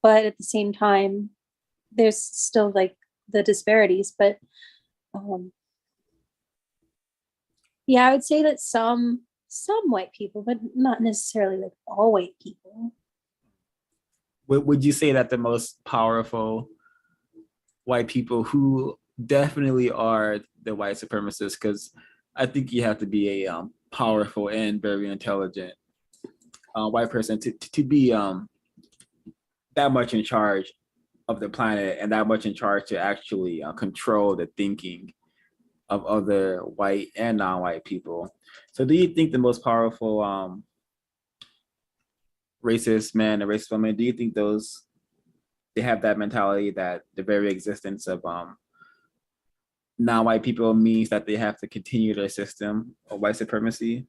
But at the same time, there's still like the disparities. But yeah, I would say that some white people, but not necessarily like all white people. Would you say that the most powerful white people who definitely are the white supremacists? Because I think you have to be a powerful and very intelligent white person to be that much in charge of the planet and that much in charge to actually control the thinking of other white and non-white people. So do you think the most powerful racist men and racist women, do you think they have that mentality that the very existence of non-white people means that they have to continue their system of white supremacy?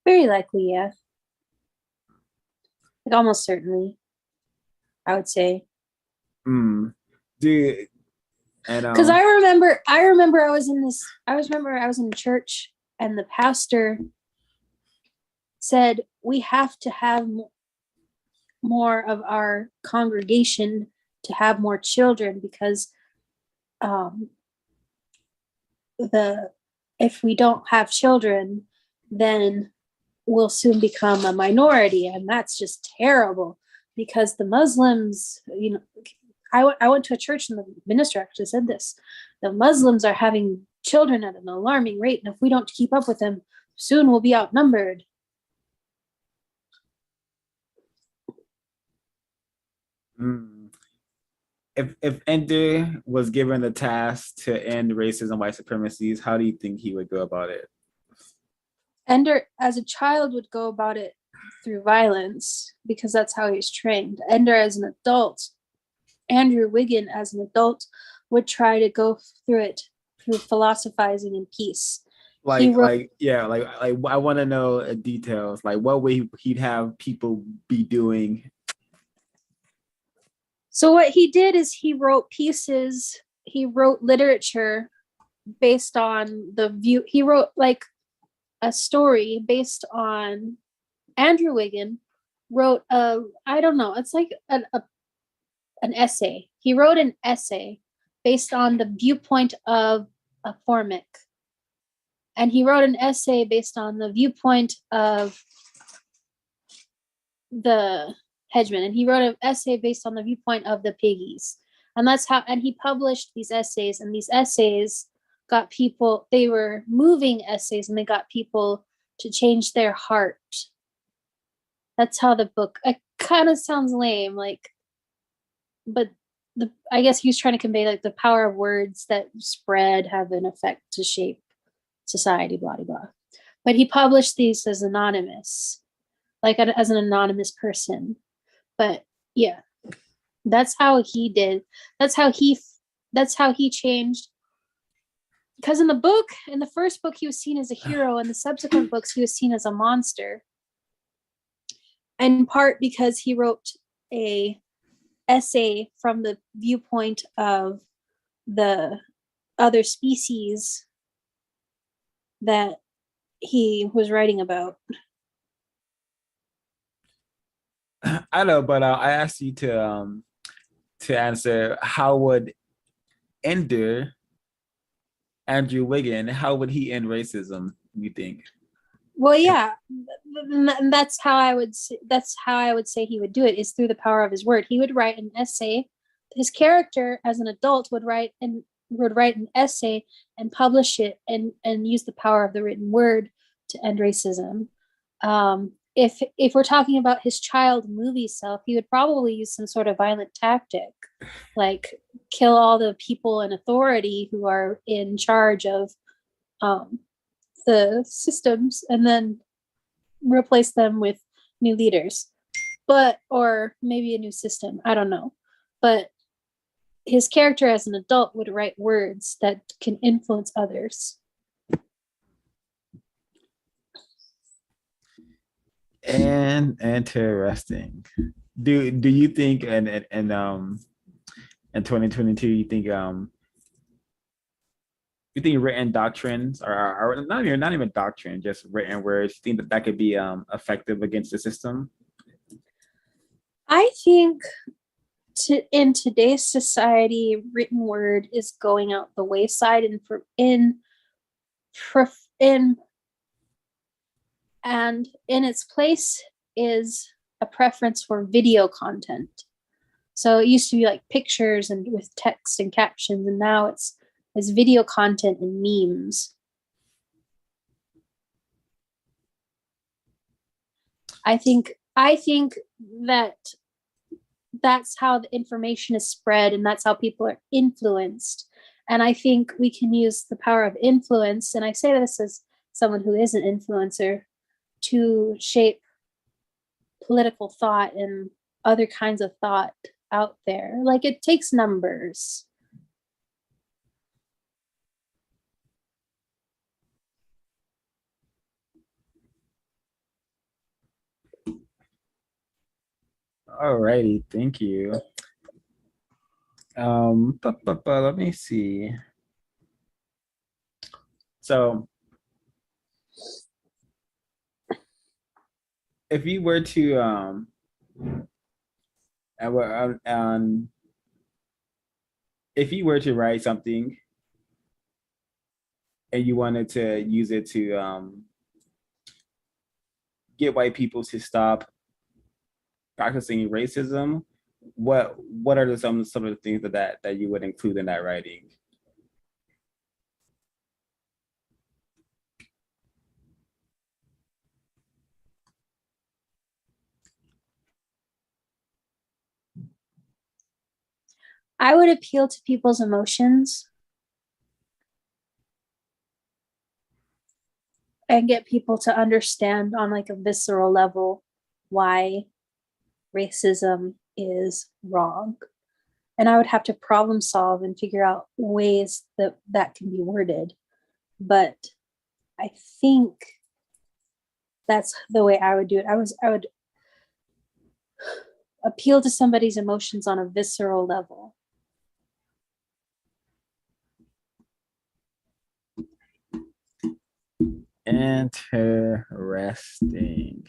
Very likely, yeah. Like almost certainly, I would say. Do and Because I remember I was in church and the pastor said we have to have more of our congregation to have more children because if we don't have children, then we'll soon become a minority, and that's just terrible because the Muslims, I went to a church and the minister actually said this: the Muslims are having children at an alarming rate, and if we don't keep up with them, soon we'll be outnumbered. If Ender was given the task to end racism, white supremacies, how do you think he would go about it? Ender, as a child, would go about it through violence because that's how he was trained. Ender, as an adult, Andrew Wiggin, as an adult, would try to go through it through philosophizing and peace. He wrote- I want to know details. Like, what way he'd have people be doing? So what he did is he wrote pieces. He wrote literature based on the view. He wrote like a story based on Andrew Wiggin wrote a, I don't know, it's like an essay. He wrote an essay based on the viewpoint of a Formic. And he wrote an essay based on the viewpoint of the Hedgeman. And he wrote an essay based on the viewpoint of the Piggies. And that's how, and he published these essays, and these essays got people, they were moving essays, and they got people to change their heart. That's how the book, it kind of sounds lame, like, but I guess he was trying to convey like the power of words that spread, have an effect to shape society, blah, blah, blah. But he published these as anonymous, like as an anonymous person. But yeah, that's how he did. That's how he changed. Because in the first book, he was seen as a hero. In the subsequent books, he was seen as a monster. In part because he wrote a essay from the viewpoint of the other species that he was writing about. I know, but I asked you to answer, how would Andrew Wiggin, how would he end racism, you think? Well, yeah, and that's how I would say he would do it, is through the power of his word. He would write an essay. His character as an adult would write an essay and publish it, and use the power of the written word to end racism. If we're talking about his child movie self, he would probably use some sort of violent tactic, like kill all the people in authority who are in charge of the systems, and then replace them with new leaders, or maybe a new system, I don't know. But his character as an adult would write words that can influence others. And interesting. Do you think in 2022, you think written doctrines are not even doctrine, just written words, you think that could be effective against the system? I think in today's society, written word is going out the wayside, and in its place is a preference for video content. So it used to be like pictures and with text and captions, and now it's video content and memes. I think that that's how the information is spread, and that's how people are influenced. And I think we can use the power of influence, and I say this as someone who is an influencer, to shape political thought and other kinds of thought out there. Like, it takes numbers. Alrighty, thank you. Let me see. So, if you were to if you were to write something and you wanted to use it to get white people to stop practicing racism, what are some of the things that you would include in that writing? I would appeal to people's emotions and get people to understand on like a visceral level why racism is wrong. And I would have to problem solve and figure out ways that can be worded. But I think that's the way I would do it. I would appeal to somebody's emotions on a visceral level. Interesting.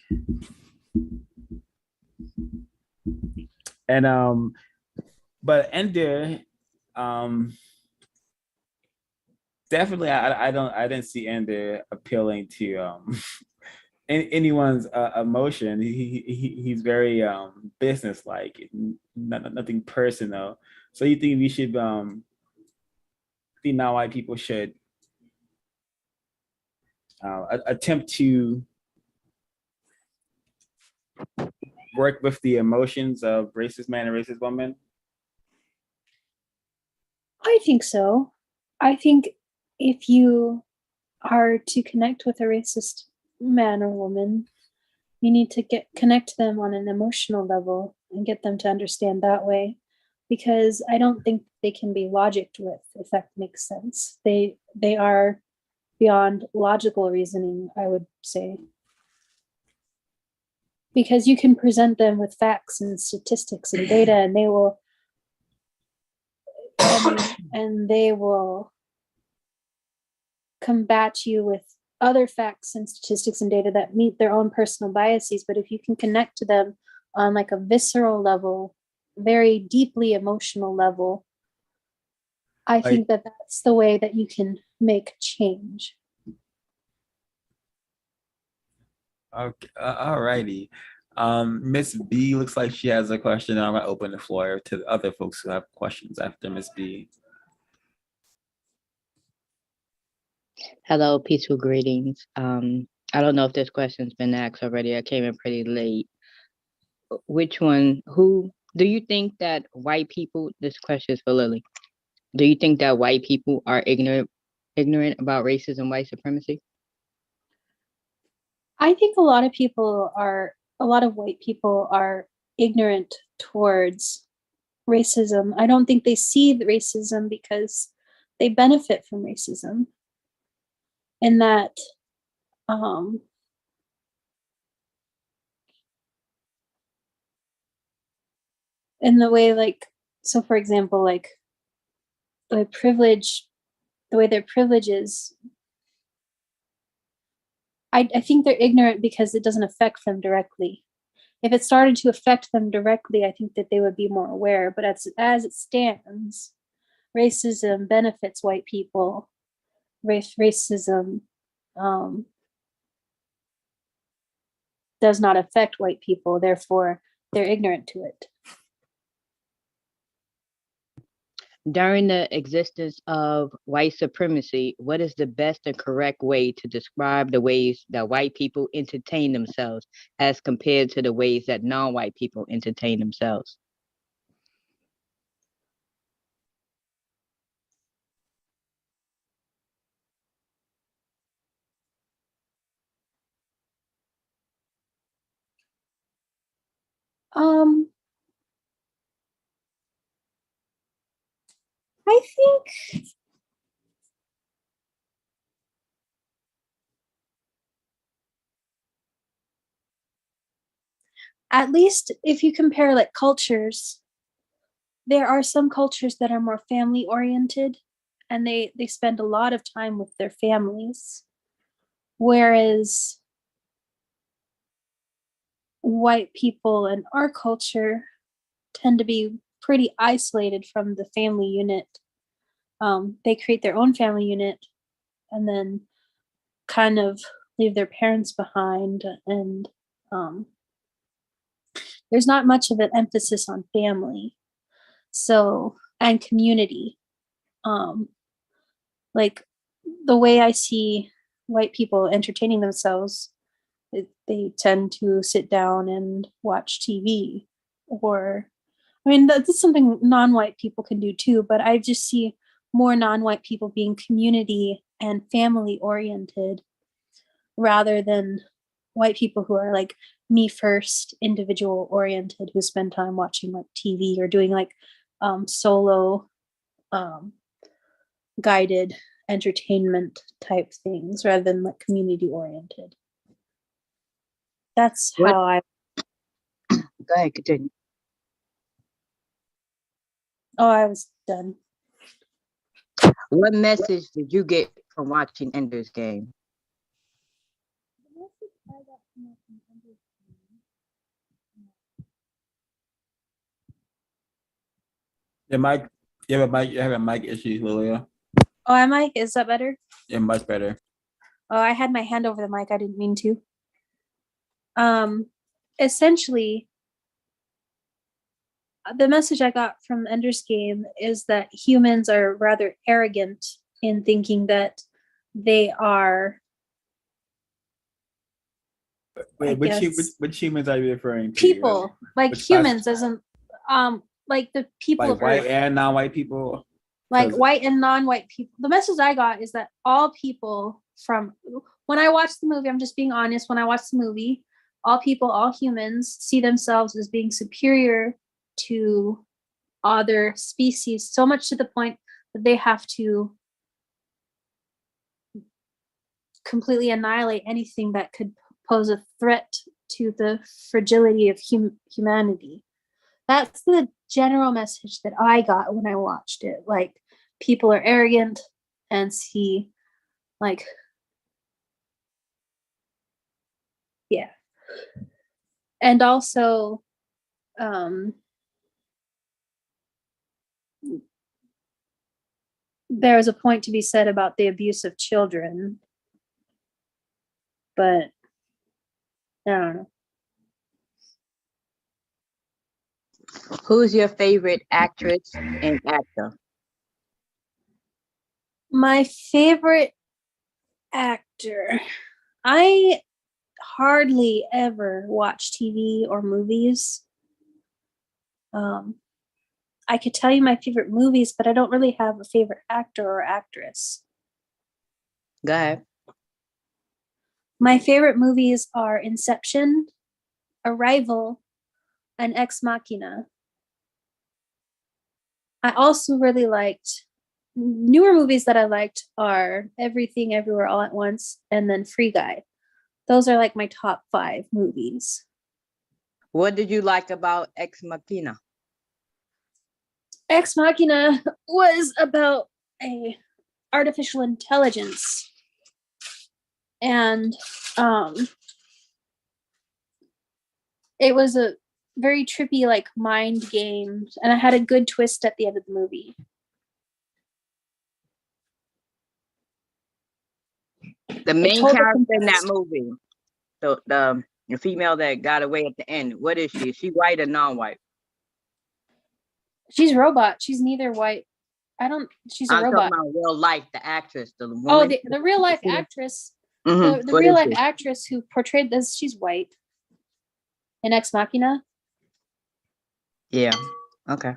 And but Ender, definitely I didn't see Ender appealing to anyone's emotion. He's very business-like, nothing personal. So you think we should think now white people should attempt to work with the emotions of racist man and racist woman? I think so. I think if you are to connect with a racist man or woman, you need to connect them on an emotional level and get them to understand that way, because I don't think they can be logicked with, if that makes sense. They are beyond logical reasoning, I would say, because you can present them with facts and statistics and data, and they will and they will combat you with other facts and statistics and data that meet their own personal biases. But if you can connect to them on like a visceral level, very deeply emotional level, I think that that's the way that you can make change. Okay, all righty. Miss B looks like she has a question. I'm gonna open the floor to the other folks who have questions after Miss B. Hello, peaceful greetings. I don't know if this question's been asked already. I came in pretty late. Who do you think that white people, this question is for Lily. Do you think that white people are ignorant about racism, white supremacy? I think a lot of white people are ignorant towards racism. I don't think they see the racism because they benefit from racism. And that in the way, like, so for example, like the way their privilege is, I think they're ignorant because it doesn't affect them directly. If it started to affect them directly, I think that they would be more aware. But as it stands, racism benefits white people. Racism does not affect white people. Therefore, they're ignorant to it. During the existence of white supremacy, what is the best and correct way to describe the ways that white people entertain themselves as compared to the ways that non-white people entertain themselves? I think at least if you compare like cultures, there are some cultures that are more family oriented and they spend a lot of time with their families, whereas white people in our culture tend to be pretty isolated from the family unit. They create their own family unit and then kind of leave their parents behind, and there's not much of an emphasis on family, so, and community. Like the way I see white people entertaining themselves, they tend to sit down and watch TV, or I mean that's something non-white people can do too, but I just see more non-white people being community and family oriented rather than white people who are like me first, individual oriented, who spend time watching like TV or doing like solo guided entertainment type things rather than like community oriented. That's What- how I. Go ahead, continue. Oh, I was done. What message did you get from watching Ender's Game? Your mic, you have a mic issue, Lillia. Oh, am I? Is that better? Yeah, much better. Oh, I had my hand over the mic. I didn't mean to. Essentially, the message I got from Ender's Game is that humans are rather arrogant in thinking that they are. Wait, which humans are you referring to? People, like Which class? humans, isn't like the people Like of white Earth, and non-white people? like 'Cause- white and non-white people. The message I got is that all people from when I watched the movie, I'm just being honest. When I watched the movie, all people, all humans see themselves as being superior to other species, so much to the point that they have to completely annihilate anything that could pose a threat to the fragility of humanity. That's the general message that I got when I watched it. Like, people are arrogant and see, like, yeah. And also, there's a point to be said about the abuse of children, but I don't know. Who's your favorite actress and actor? My favorite actor. I hardly ever watch TV or movies. I could tell you my favorite movies, but I don't really have a favorite actor or actress. Go ahead. My favorite movies are Inception, Arrival, and Ex Machina. I also really liked newer movies that I liked are Everything Everywhere All at Once and then Free Guy. Those are like my top 5 movies. What did you like about Ex Machina? Ex Machina was about a artificial intelligence, and it was a very trippy like mind game, and it had a good twist at the end of the movie. The main told a character in that confessed- movie, the female that got away at the end, what is she? Is she white or non-white? She's robot. She's neither white. She's a I'm robot. talking about real life, the actress, the woman. Oh, the real life actress. Mhm. The What real is life she? actress who portrayed this, she's white. In Ex Machina. Yeah. Okay.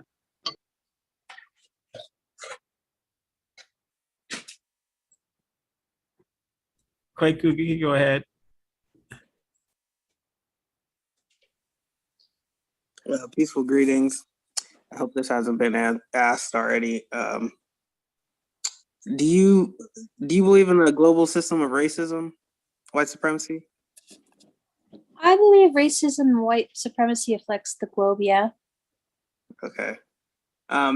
Quaku, you can go ahead. Peaceful greetings. I hope this hasn't been asked already. Do you believe in a global system of racism, white supremacy? I believe racism and white supremacy affects the globe, yeah. Okay.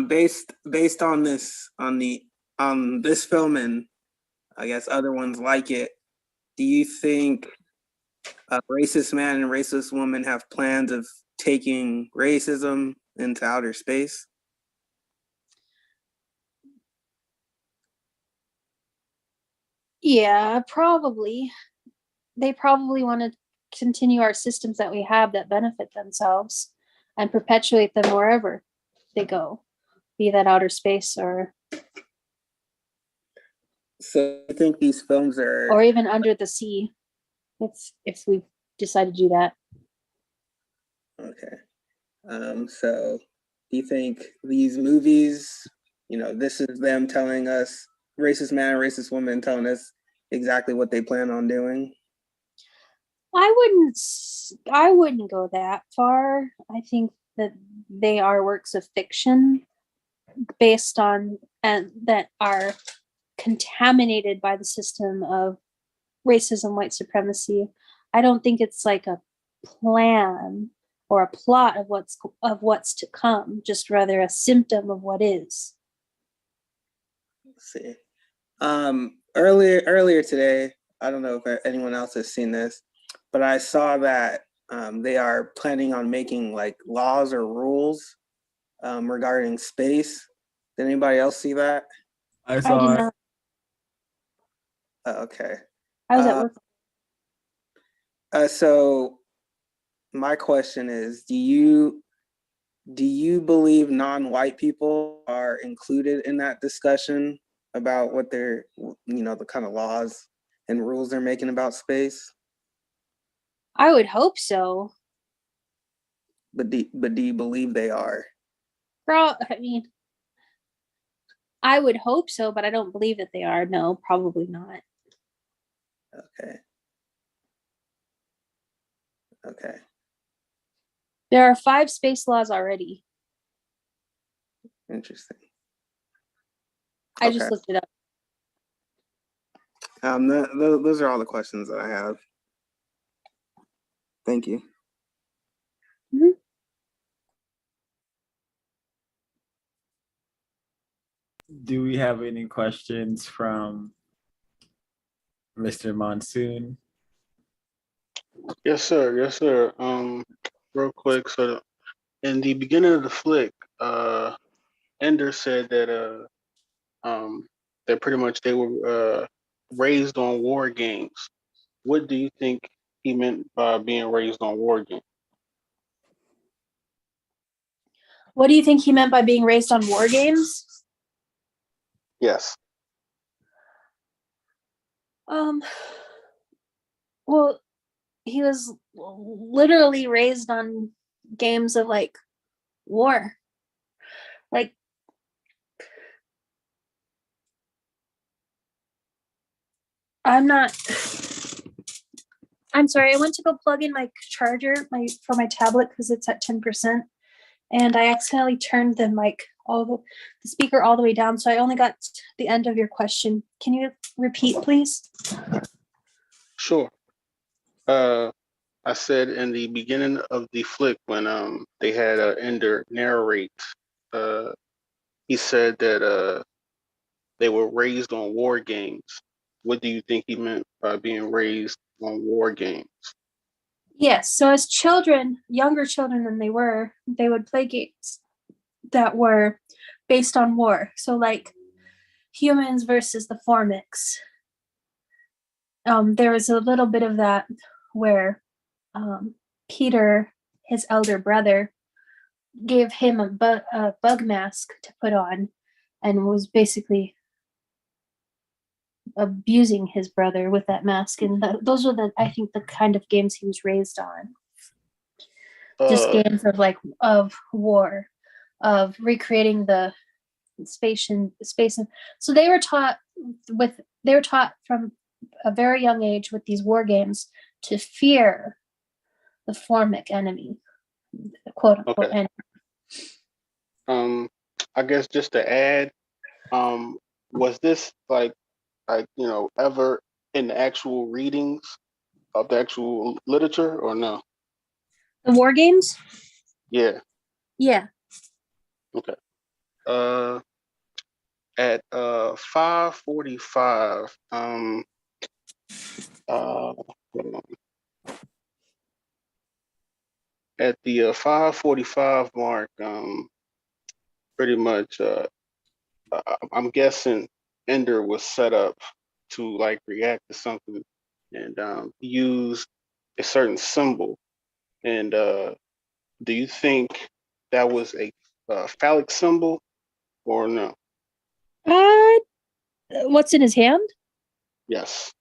Based on this film and I guess other ones like it, do you think a racist man and racist woman have plans of taking racism into outer space? Yeah, probably. They probably want to continue our systems that we have that benefit themselves and perpetuate them wherever they go, be that outer space or So I think these films are or even under the sea, if we decide to do that. okay. So do you think these movies, this is them telling us, racist man, racist woman telling us exactly what they plan on doing? I wouldn't go that far. I think that they are works of fiction based on and that are contaminated by the system of racism, white supremacy. I don't think it's like a plan or a plot of what's to come, just rather a symptom of what is. Let's see. Earlier today, I don't know if anyone else has seen this, but I saw that they are planning on making like laws or rules regarding space. Did anybody else see that? I I did saw it. not. Okay. I was at work. So my question is, do you believe non-white people are included in that discussion about what they're, the kind of laws and rules they're making about space? I would hope so. But do you believe they are? I mean, I would hope so, but I don't believe that they are. No, probably not. Okay. There are 5 space laws already. Interesting. I just looked it up. Those are all the questions that I have. Thank you. Mhm. Do we have any questions from Mr. Monsoon? Yes, sir. Yes, sir. Real quick. So, in the beginning of the flick, Ender said that pretty much they were raised on war games. What do you think he meant by being raised on war games? What do you think he meant by being raised on war games? Yes. Well, he was literally raised on games of like war. Like, I'm sorry, I went to go plug in my charger for my tablet because it's at 10%. And I accidentally turned the speaker all the way down. So I only got the end of your question. Can you repeat, please? Sure. I said in the beginning of the flick when they had Ender narrate, he said that they were raised on war games. What do you think he meant by being raised on war games? Yes. So as children, younger children than they would play games that were based on war. So like humans versus the Formics. There was a little bit of that where Peter, his elder brother, gave him a bug mask to put on and was basically abusing his brother with that mask. And those were I think the kind of games he was raised on. Just games of war, of recreating the space. So they were taught from a very young age with these war games to fear the Formic enemy, quote unquote enemy. I guess just to add, was this like ever in the actual readings of the actual literature or no? The war games? Yeah. Yeah. Okay. At 5:45, hold on. At the 5:45 mark, pretty much, I'm guessing Ender was set up to like react to something and use a certain symbol. And do you think that was a phallic symbol or no? What's in his hand? Yes.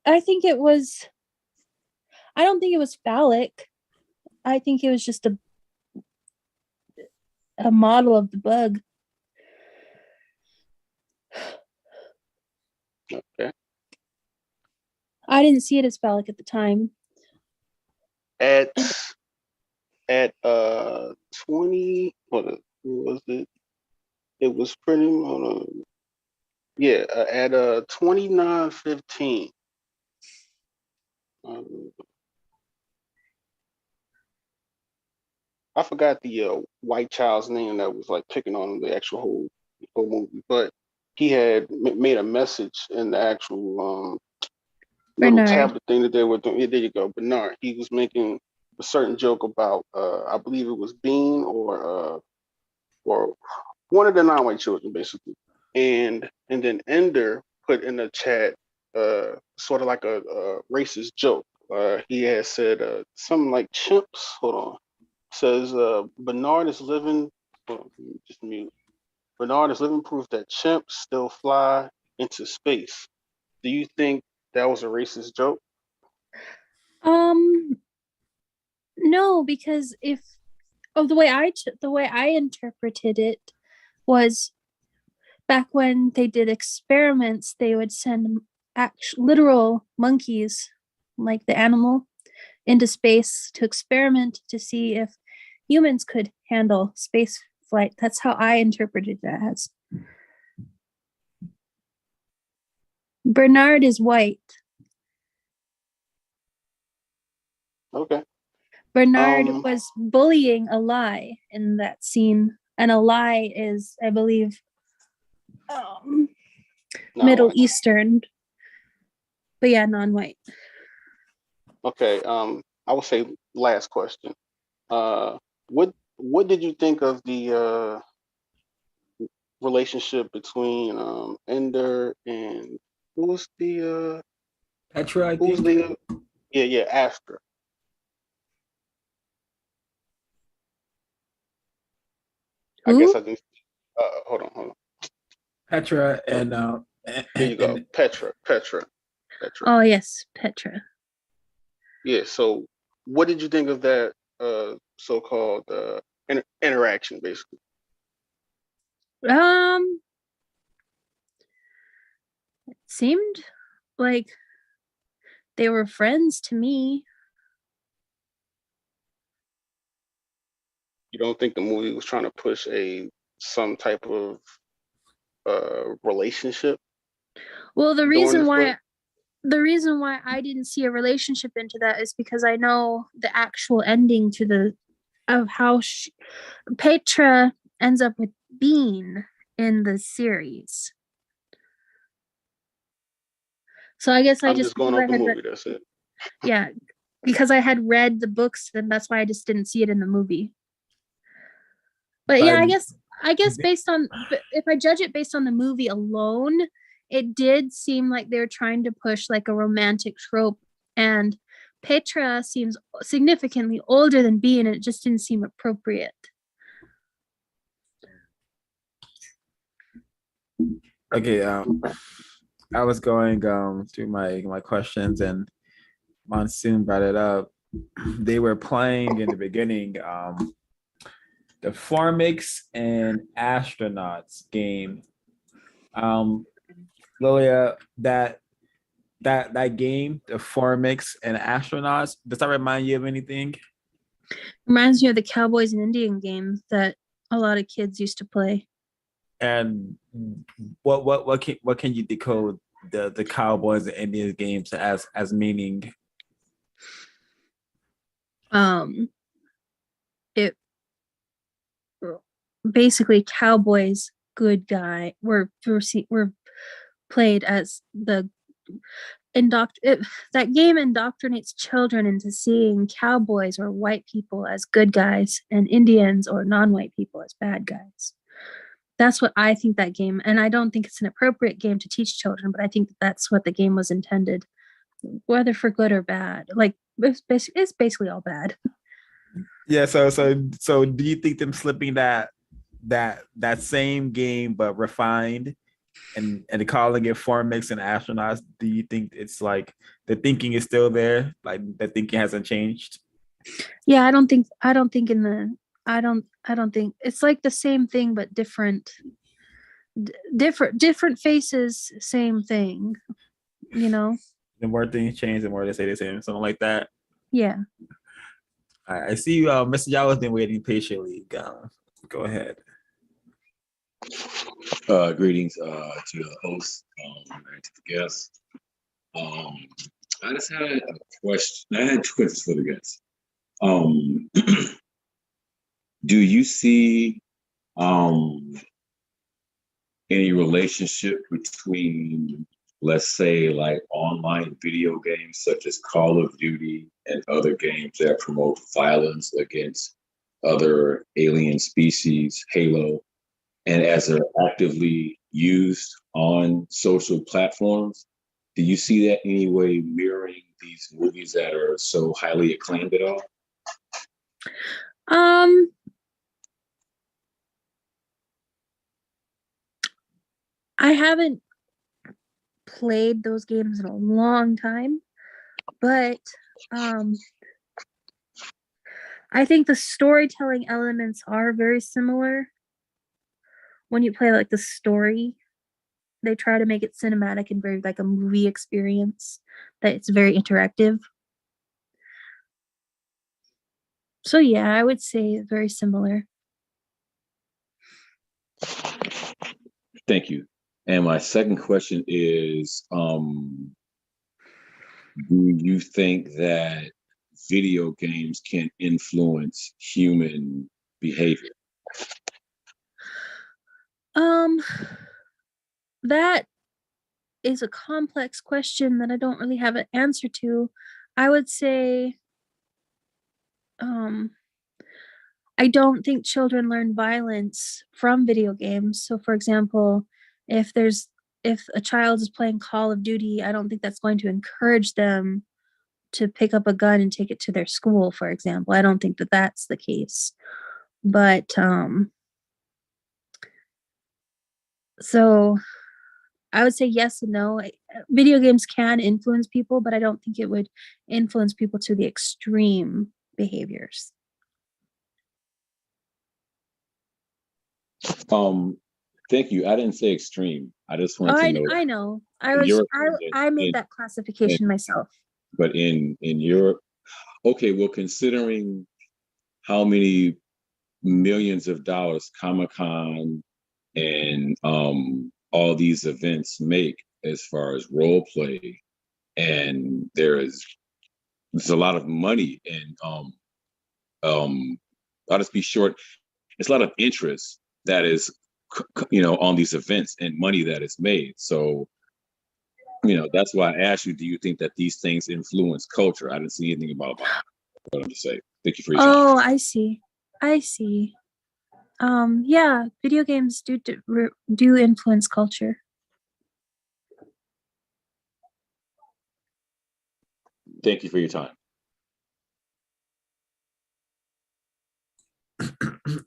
I think it was. I don't think it was phallic. I think it was just a model of the bug. Okay. I didn't see it as phallic at the time. At 20, what was it? It was pretty. Yeah, at 29:15. I forgot the white child's name that was like picking on the actual whole movie, but he had made a message in the actual little Bernard. tablet thing that they were doing. Yeah, there you go, Bernard. He was making a certain joke about I believe it was Bean or one of the non-white children, basically. And then Ender put in the chat sort of like a racist joke. He had said something like chimps. Hold on. Says Bernard is living. Hold on, just mute. Bernard is living proof that chimps still fly into space. Do you think that was a racist joke? No, because if the way I interpreted it was back when they did experiments, they would send literal monkeys, like the animal, into space to experiment to see if humans could handle space flight. That's how I interpreted that as. Bernard is white. Okay. Bernard was bullying a lie in that scene, and a lie is, I believe, Middle Eastern, but yeah, non-white. Okay. I would say last question. What did you think of the relationship between Ender and who's the Petra, I who's think. yeah Astra? Who? I guess I think. Hold on. Petra and There you go. Petra. Oh yes, Petra. Yeah. So, what did you think of that so-called interaction, basically? It seemed like they were friends to me. You don't think the movie was trying to push some type of relationship? Well, the reason why I didn't see a relationship into that is because I know the actual ending of how Petra ends up with Bean in the series. So I guess I'm just going off the movie. That's it. Yeah, because I had read the books, and that's why I just didn't see it in the movie. But yeah, I guess if I judge it based on the movie alone, it did seem like they were trying to push like a romantic trope, and Petra seems significantly older than Bean, and it just didn't seem appropriate. Okay, I was going through my questions, and Monsoon brought it up. They were playing in the beginning the Formix and Astronauts game. Lillia, that game, the Formix and Astronauts, does that remind you of anything? Reminds me of the Cowboys and Indian game that a lot of kids used to play. And what can you decode the Cowboys and Indians games as meaning? It basically Cowboys good guy were played as that game indoctrinates children into seeing cowboys or white people as good guys and Indians or non-white people as bad guys. That's what I think that game, and I don't think it's an appropriate game to teach children, but I think that's what the game was intended, whether for good or bad. Like it's basically all bad. Yeah. So do you think them slipping that same game but refined and calling it Formix and Astronauts? Do you think it's like the thinking is still there? Like the thinking hasn't changed? Yeah, I don't think it's like the same thing but different faces, same thing, you know. The more things change, the more they say the same, something like that. Yeah. All right, I see you, Mr. Yao has been waiting patiently. Go ahead. Greetings to the host and to the guests. I just had a question. I had two questions for the guests. Do you see any relationship between, let's say, like online video games such as Call of Duty and other games that promote violence against other alien species, Halo, and as they're actively used on social platforms? Do you see that anyway mirroring these movies that are so highly acclaimed at all? I haven't played those games in a long time, but I think the storytelling elements are very similar. When you play like the story, they try to make it cinematic and very like a movie experience, that it's very interactive. So yeah, I would say very similar. Thank you. And my second question is, do you think that video games can influence human behavior? That is a complex question that I don't really have an answer to. I would say, I don't think children learn violence from video games. So for example, if a child is playing Call of Duty, I don't think that's going to encourage them to pick up a gun and take it to their school, for example. I don't think that that's the case. But so I would say yes and no. Video games can influence people, but I don't think it would influence people to the extreme behaviors. Thank you. I didn't say extreme. I just wanted to know. I know. I made that classification myself. But in Europe, okay, well, considering how many millions of dollars Comic-Con and all these events make as far as role play, and there's a lot of money, and I'll just be short. There's a lot of interest that is, on these events and money that is made. So, that's why I asked you, do you think that these things influence culture? I didn't see anything about what I'm to say. Thank you for your time. Oh, I see. Yeah, video games do influence culture. Thank you for your time.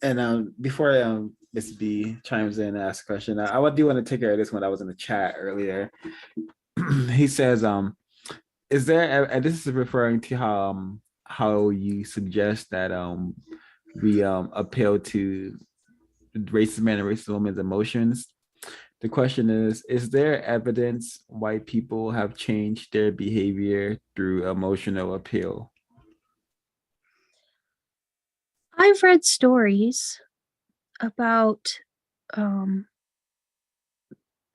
And before Miss B chimes in and asks a question, I do want to take care of this one that was in the chat earlier. He says, is there, and this is referring to how you suggest that we appeal to racist men and racist women's emotions. The question is there evidence white people have changed their behavior through emotional appeal? I've read stories about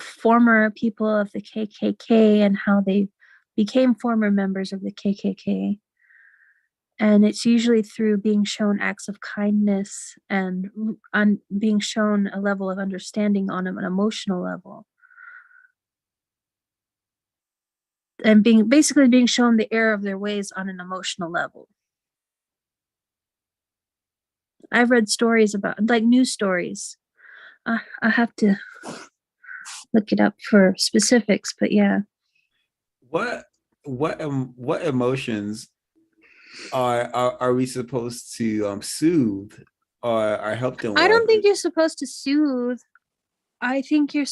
former people of the KKK and how they became former members of the KKK. And it's usually through being shown acts of kindness and being shown a level of understanding on an emotional level. And basically being shown the error of their ways on an emotional level. I've read stories about, like, news stories. I have to look it up for specifics, but yeah. What emotions are we supposed to soothe or help them with? I don't think you're supposed to soothe. I think you're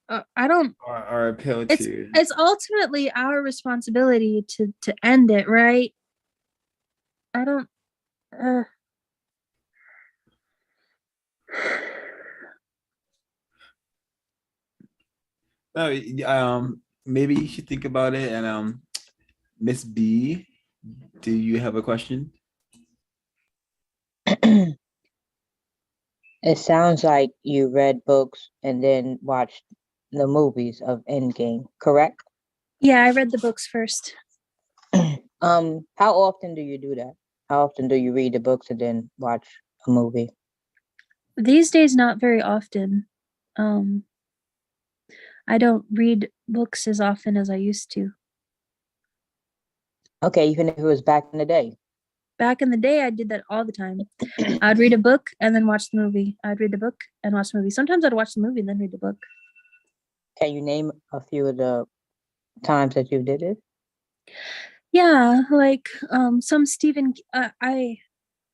I don't, or appeal to. It's ultimately our responsibility to end it, right? I don't No, maybe you should think about it. And Miss B, do you have a question? It sounds like you read books and then watched the movies of Endgame, correct? Yeah, I read the books first. How often do you do that? How often do you read the books and then watch a movie? These days, not very often. I don't read books as often as I used to. Okay, even if it was back in the day. Back in the day, I did that all the time. I'd read a book and then watch the movie. I'd read the book and watch the movie. Sometimes I'd watch the movie and then read the book. Can you name a few of the times that you did it? Yeah, like some I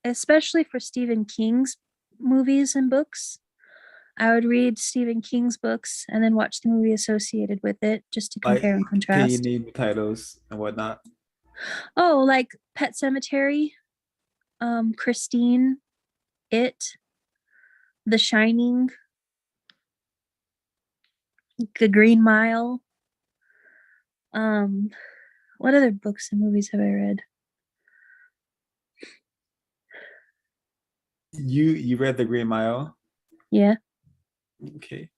especially for Stephen King's movies and books, I would read Stephen King's books and then watch the movie associated with it just to Like, compare and can you contrast. name the titles and whatnot? Oh, like Pet Cemetery, Christine, It, The Shining, The Green Mile. What other books and movies have I read? You read The Green Mile? Yeah. Okay.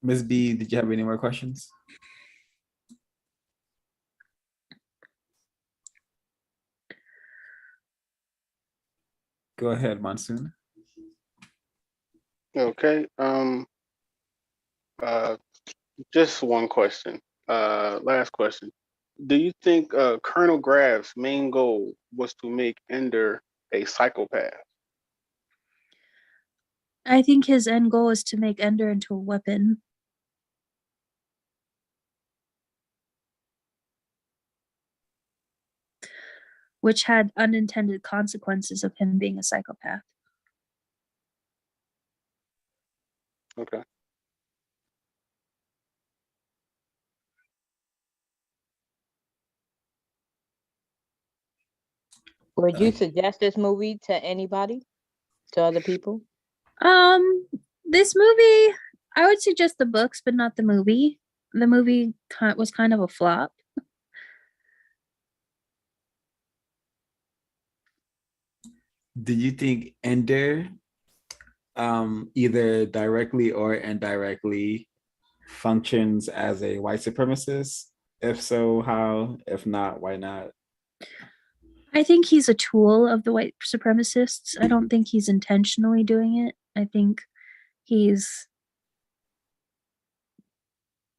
Ms. B, did you have any more questions? Go ahead, Monsoon. Okay. Just one question. Last question. Do you think Colonel Graff's main goal was to make Ender a psychopath? I think his end goal is to make Ender into a weapon. Which had unintended consequences of him being a psychopath. Okay. Would you suggest this movie to anybody? To other people? This movie, I would suggest the books, but not the movie. The movie was kind of a flop. Do you think Ender, either directly or indirectly, functions as a white supremacist? If so, how? If not, why not? I think he's a tool of the white supremacists. I don't think he's intentionally doing it. I think he's,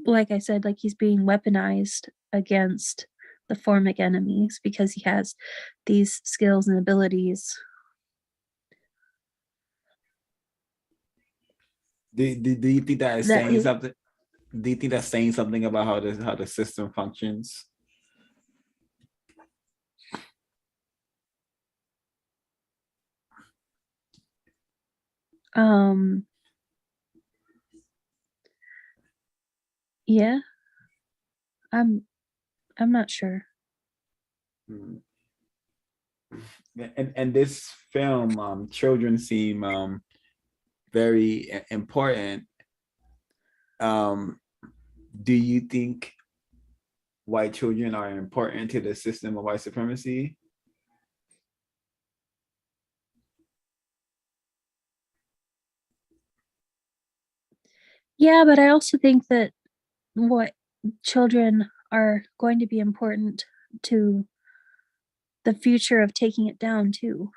like I said, like he's being weaponized against the formic enemies because he has these skills and abilities. Do you think that is That saying something? Do you think that's saying something about how the system functions? Yeah. I'm not sure. Hmm. And this film, children seem very important. Do you think white children are important to the system of white supremacy? Yeah, but I also think that what children are going to be important to the future of taking it down too.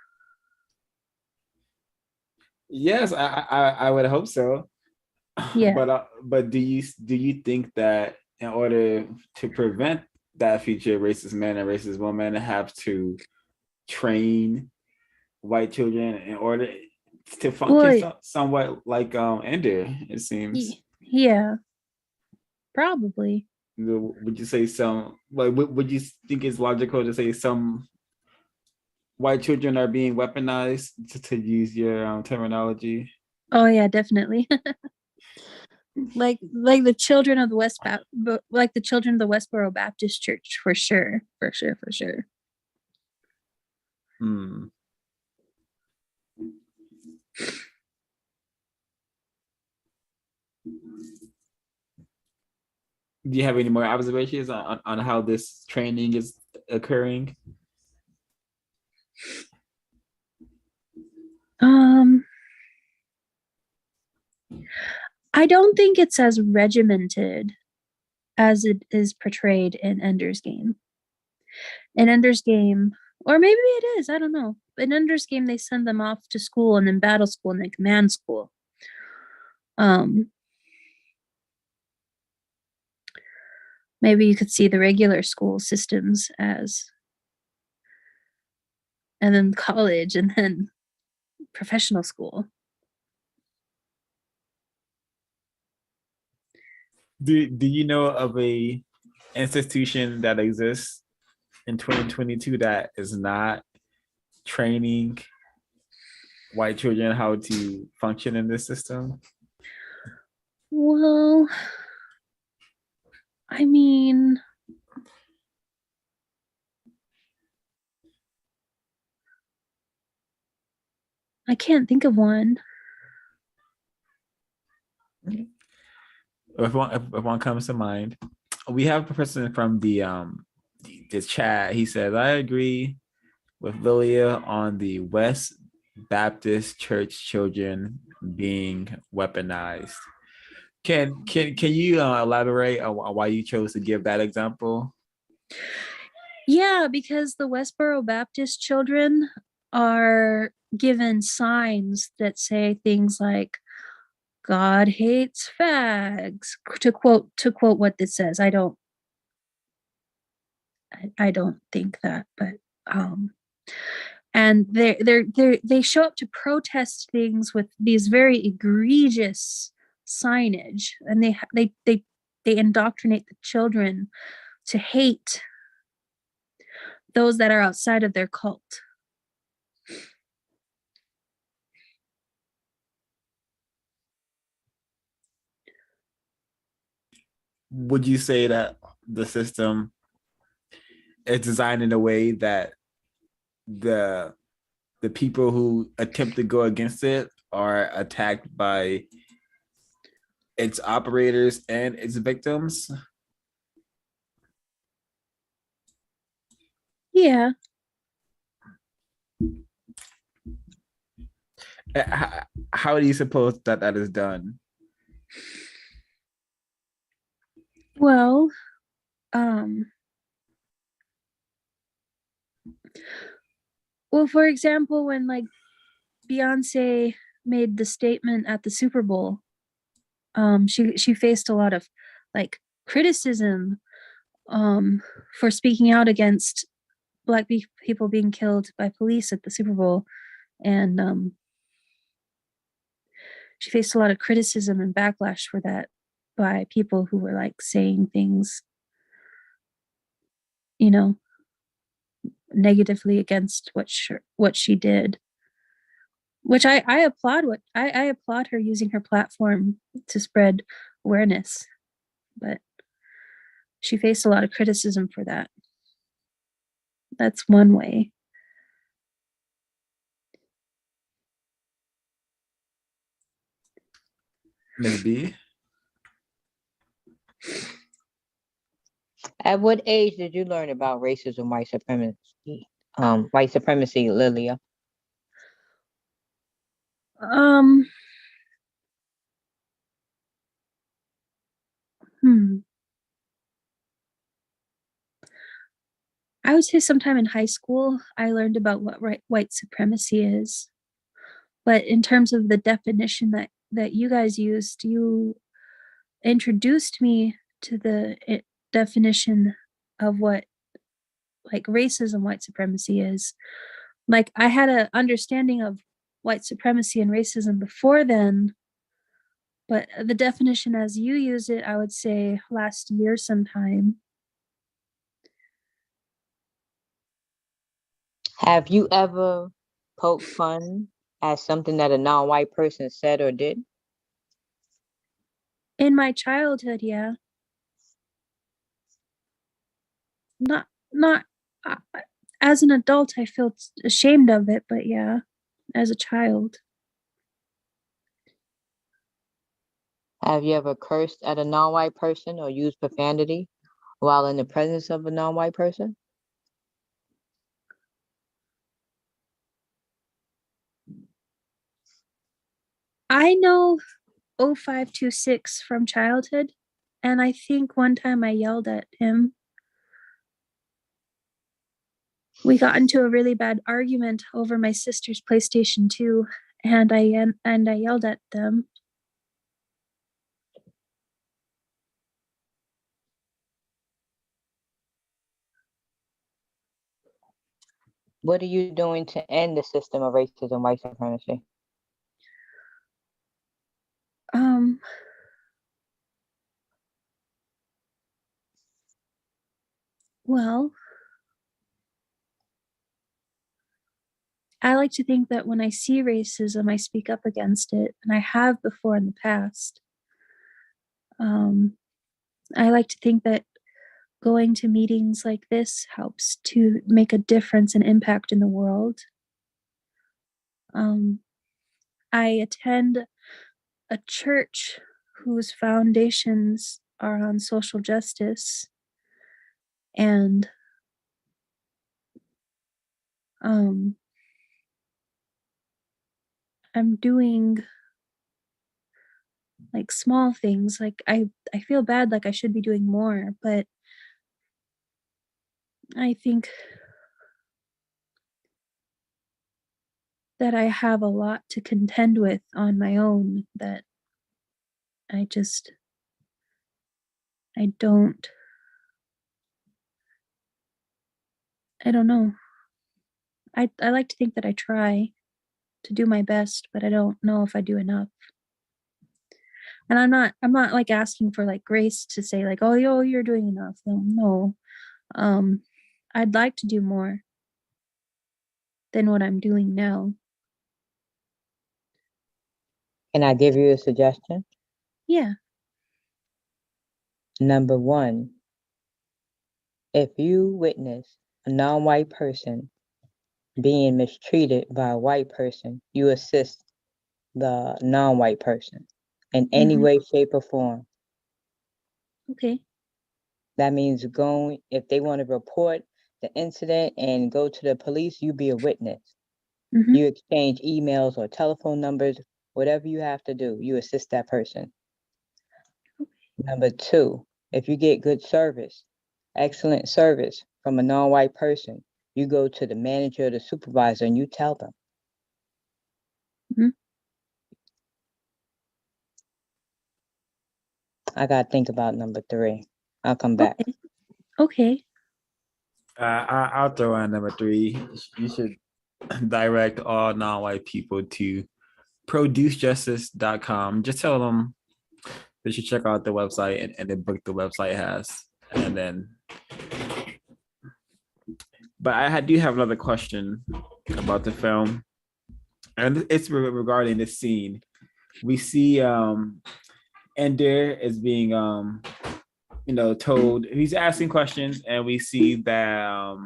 Yes, I would hope so. Yeah. But do you think that in order to prevent that future, racist men and racist women have to train white children in order to function somewhat like Ender, it seems? Yeah, probably. Would you say some, like, would you think it's logical to say some white children are being weaponized, to use your terminology? Oh yeah, definitely. like the children of the like the children of the Westboro Baptist Church, for sure. Hmm. Do you have any more observations on how this training is occurring? I don't think it's as regimented as it is portrayed in Ender's Game. In Ender's Game, or maybe it is, I don't know. In Ender's Game, they send them off to school and then battle school and then command school. Maybe you could see the regular school systems as, and then college and then professional school. Do you know of a institution that exists in 2022 that is not training white children how to function in this system? Well, I mean, I can't think of one. If one comes to mind, we have a person from the chat. He says, I agree with Lillia on the West Baptist Church children being weaponized. Can you elaborate on why you chose to give that example? Yeah, because the Westboro Baptist children are given signs that say things like God hates fags, to quote what this says. I don't think that, but and they show up to protest things with these very egregious signage, and they indoctrinate the children to hate those that are outside of their cult. Would you say that the system is designed in a way that the people who attempt to go against it are attacked by its operators and its victims? Yeah. How do you suppose that is done? Well, for example, when like Beyonce made the statement at the Super Bowl, she faced a lot of like criticism for speaking out against Black people being killed by police at the Super Bowl, and she faced a lot of criticism and backlash for that by people who were like saying things, you know, negatively against what she did. Which I applaud. I applaud her using her platform to spread awareness, but she faced a lot of criticism for that. That's one way. Ms. B? At what age did you learn about racism, white supremacy, Lillia? I would say sometime in high school, I learned about what white supremacy is. But in terms of the definition that you guys used, you introduced me to the definition of what like racism, white supremacy is. Like I had an understanding of white supremacy and racism before then, but the definition as you use it, I would say last year sometime. Have you ever poked fun at something that a non-white person said or did? In my childhood, yeah. Not as an adult, I feel ashamed of it, but yeah, as a child. Have you ever cursed at a non-white person or used profanity while in the presence of a non-white person? I know 0526 from childhood, and I think one time I yelled at him. We got into a really bad argument over my sister's PlayStation 2, and I yelled at them. What are you doing to end the system of racism, white supremacy? Well, I like to think that when I see racism, I speak up against it, and I have before in the past. I like to think that going to meetings like this helps to make a difference and impact in the world. I attend a church whose foundations are on social justice, and I'm doing like small things. Like I feel bad, like I should be doing more, but I think that I have a lot to contend with on my own, that I don't know. I like to think that I try to do my best, but I don't know if I do enough. And I'm not like asking for like grace to say like, oh, you're doing enough. No. I'd like to do more than what I'm doing now. Can I give you a suggestion? Yeah. Number one, if you witness a non-white person being mistreated by a white person, you assist the non-white person in any way, shape, or form. Okay. That means if they want to report the incident and go to the police, you be a witness. You exchange emails or telephone numbers, whatever you have to do, you assist that person. Number two, if you get good service, excellent service from a non-white person, you go to the manager or the supervisor and you tell them. I gotta think about number three. I'll come back. Okay. I'll throw in number three. You should direct all non-white people to producejustice.com. Just tell them they should check out the website and the book the website has. And then, but I do have another question about the film, and it's regarding this scene. We see Ender is being told, he's asking questions, and we see that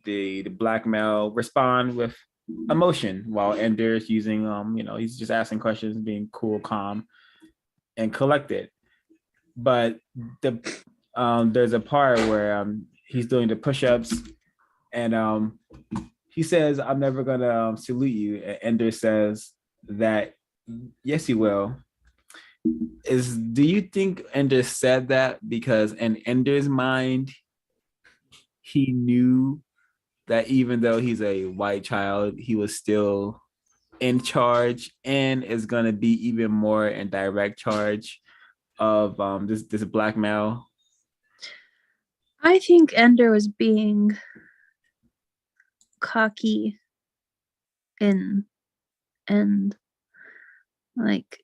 the black male respond with emotion while Ender is using he's just asking questions, being cool, calm, and collected. But there's a part where he's doing the push-ups, and he says, "I'm never gonna salute you." And Ender says that, "Yes, you will." Do you think Ender said that because in Ender's mind, he knew that even though he's a white child, he was still in charge and is going to be even more in direct charge of this black male? I think Ender was being cocky and like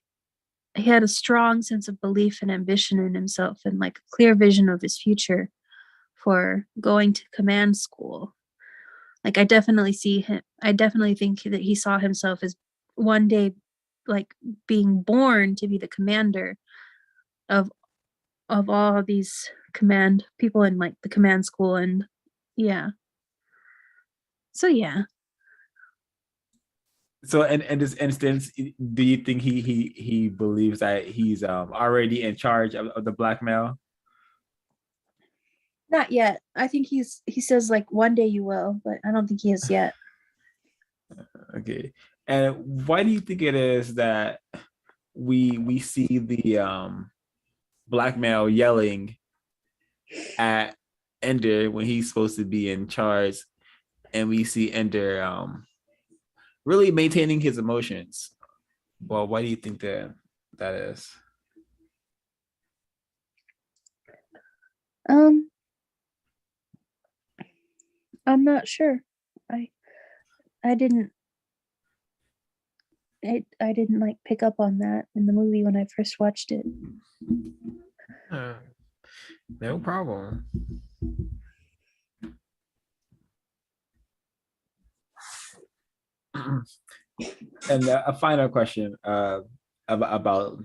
he had a strong sense of belief and ambition in himself, and like a clear vision of his future for going to command school. Like I definitely think that he saw himself as one day like being born to be the commander of all of these command people in like the command school. And yeah. So yeah. So in this instance, do you think he believes that he's already in charge of the black male? Not yet. I think he says like one day you will, but I don't think he is yet. Okay. And why do you think it is that we see the black male yelling at Ender when he's supposed to be in charge, and we see Ender really maintaining his emotions. Well, why do you think that is? I'm not sure. I didn't I didn't like pick up on that in the movie when I first watched it. No problem. And a final question about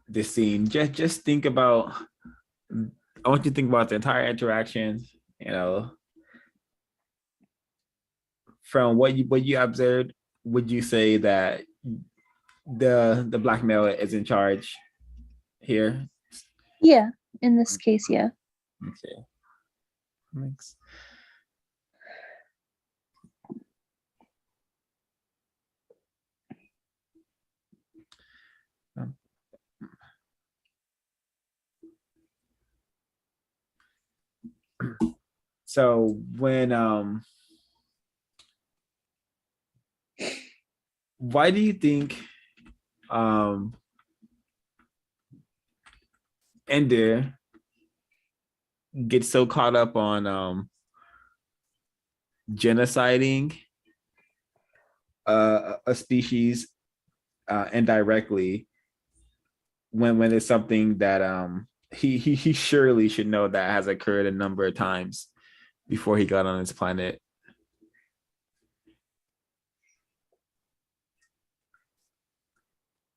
this scene. Just think about. I want you to think about the entire interaction. You know, from what you observed, would you say that the black male is in charge here? Yeah, in this case, yeah. Okay. Thanks. So when why do you think Ender gets so caught up on genociding a species indirectly when it's something that he surely should know that has occurred a number of times before he got on this planet?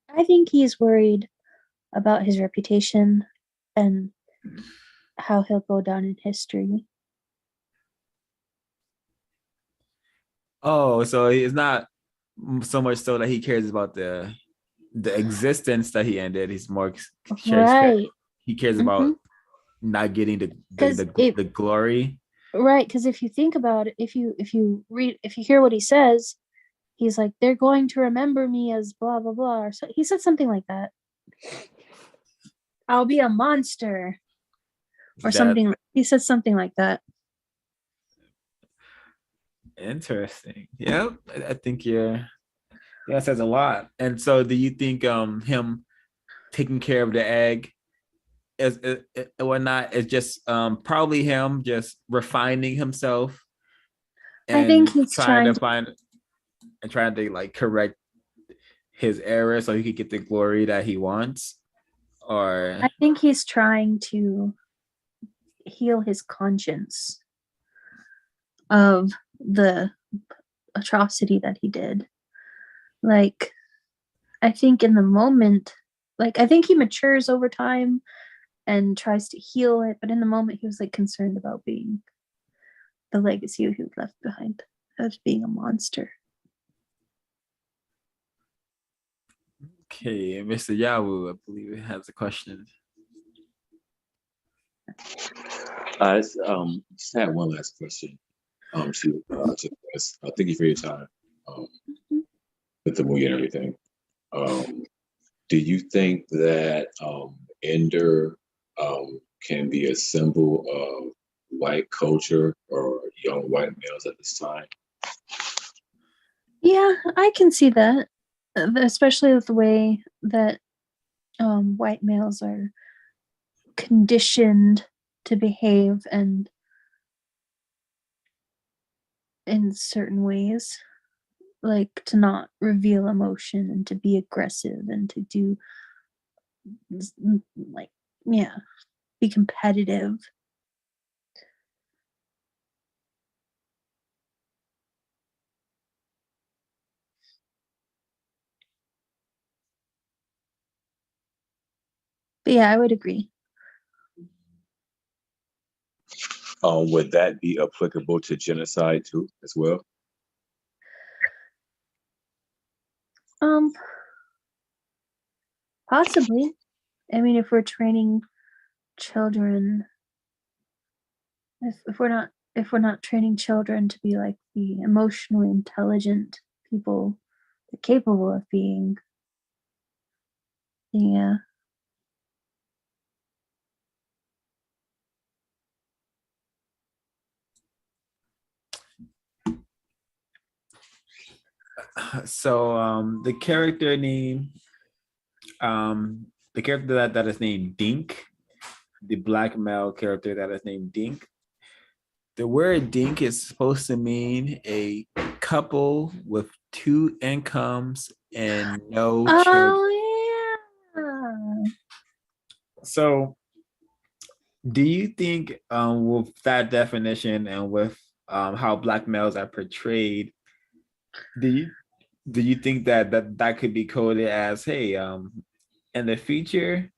I think he's worried about his reputation and how he'll go down in history. Oh, so it's not so much so that he cares about the existence that he ended. He's more Right. he cares about not getting the glory. Right, because if you think about it, if you hear what he says, he's like, they're going to remember me as blah blah blah, or so he said something like that. I'll be a monster, or something. He said something like that. Interesting. Yeah, I think that says a lot. And so, do you think him taking care of the egg is whatnot is just probably him just refining himself? And I think he's trying to like correct his error so he could get the glory that he wants. Or I think he's trying to heal his conscience of the atrocity that he did. Like, I think in the moment, like, I think he matures over time and tries to heal it, but in the moment he was like concerned about being the legacy he left behind as being a monster. Okay, Mr. Yawu, I believe it has a question. I just had one last question. Thank you for your time with the movie and everything. Do you think that Ender can be a symbol of white culture or young white males at this time? Yeah, I can see that, especially with the way that white males are conditioned to behave and in certain ways, like to not reveal emotion and to be aggressive and to do like, yeah, be competitive. But yeah, I would agree. Would that be applicable to genocide too, as well? Possibly. I mean, if we're training children, if we're not training children to be like the emotionally intelligent people they're capable of being, Yeah. So the character name, the character that is named Dink, the black male character that is named Dink. The word Dink is supposed to mean a couple with two incomes and no children. Oh yeah. So do you think with that definition and with how black males are portrayed, do you think that could be coded as, hey, in the future,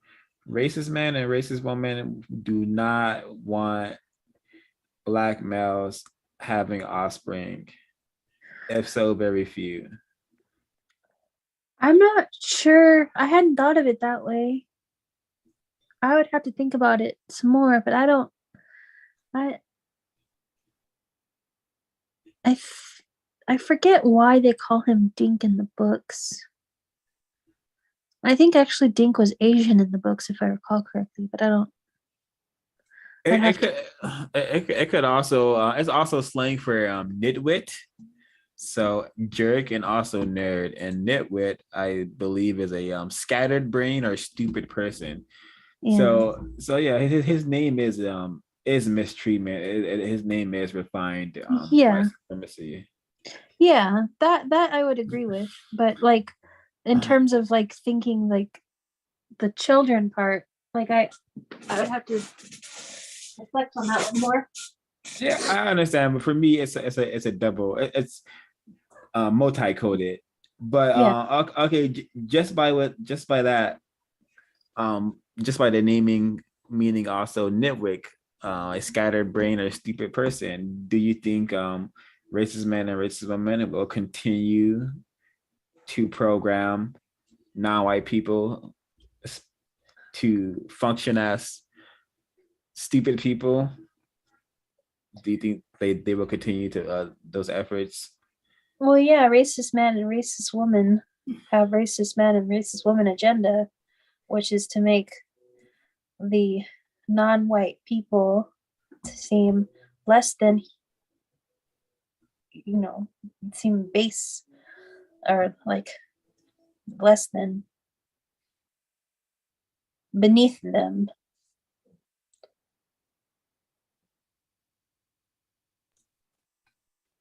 racist men and racist women do not want black males having offspring? If so, very few. I'm not sure. I hadn't thought of it that way. I would have to think about it some more, but I I forget why they call him Dink in the books. I think actually Dink was Asian in the books, if I recall correctly, but I don't. It could also it's also slang for nitwit. So jerk and also nerd, and nitwit I believe is a scattered brain or stupid person. Yeah. So yeah, his name is mistreatment. His name is refined Yeah. white supremacy. Yeah, that I would agree with, but like in terms of like thinking like the children part, like I would have to reflect on that one more. Yeah, I understand, but for me, it's a double. It's multi-coded. But okay, just by that, just by the naming meaning also nitwick, a scattered brain or stupid person. Do you think racist men and racist women will continue to program non-white people to function as stupid people? Do you think they will continue to those efforts? Well, yeah, racist man and racist woman have racist man and racist woman agenda, which is to make the non-white people seem less than, seem base or like less than, beneath them.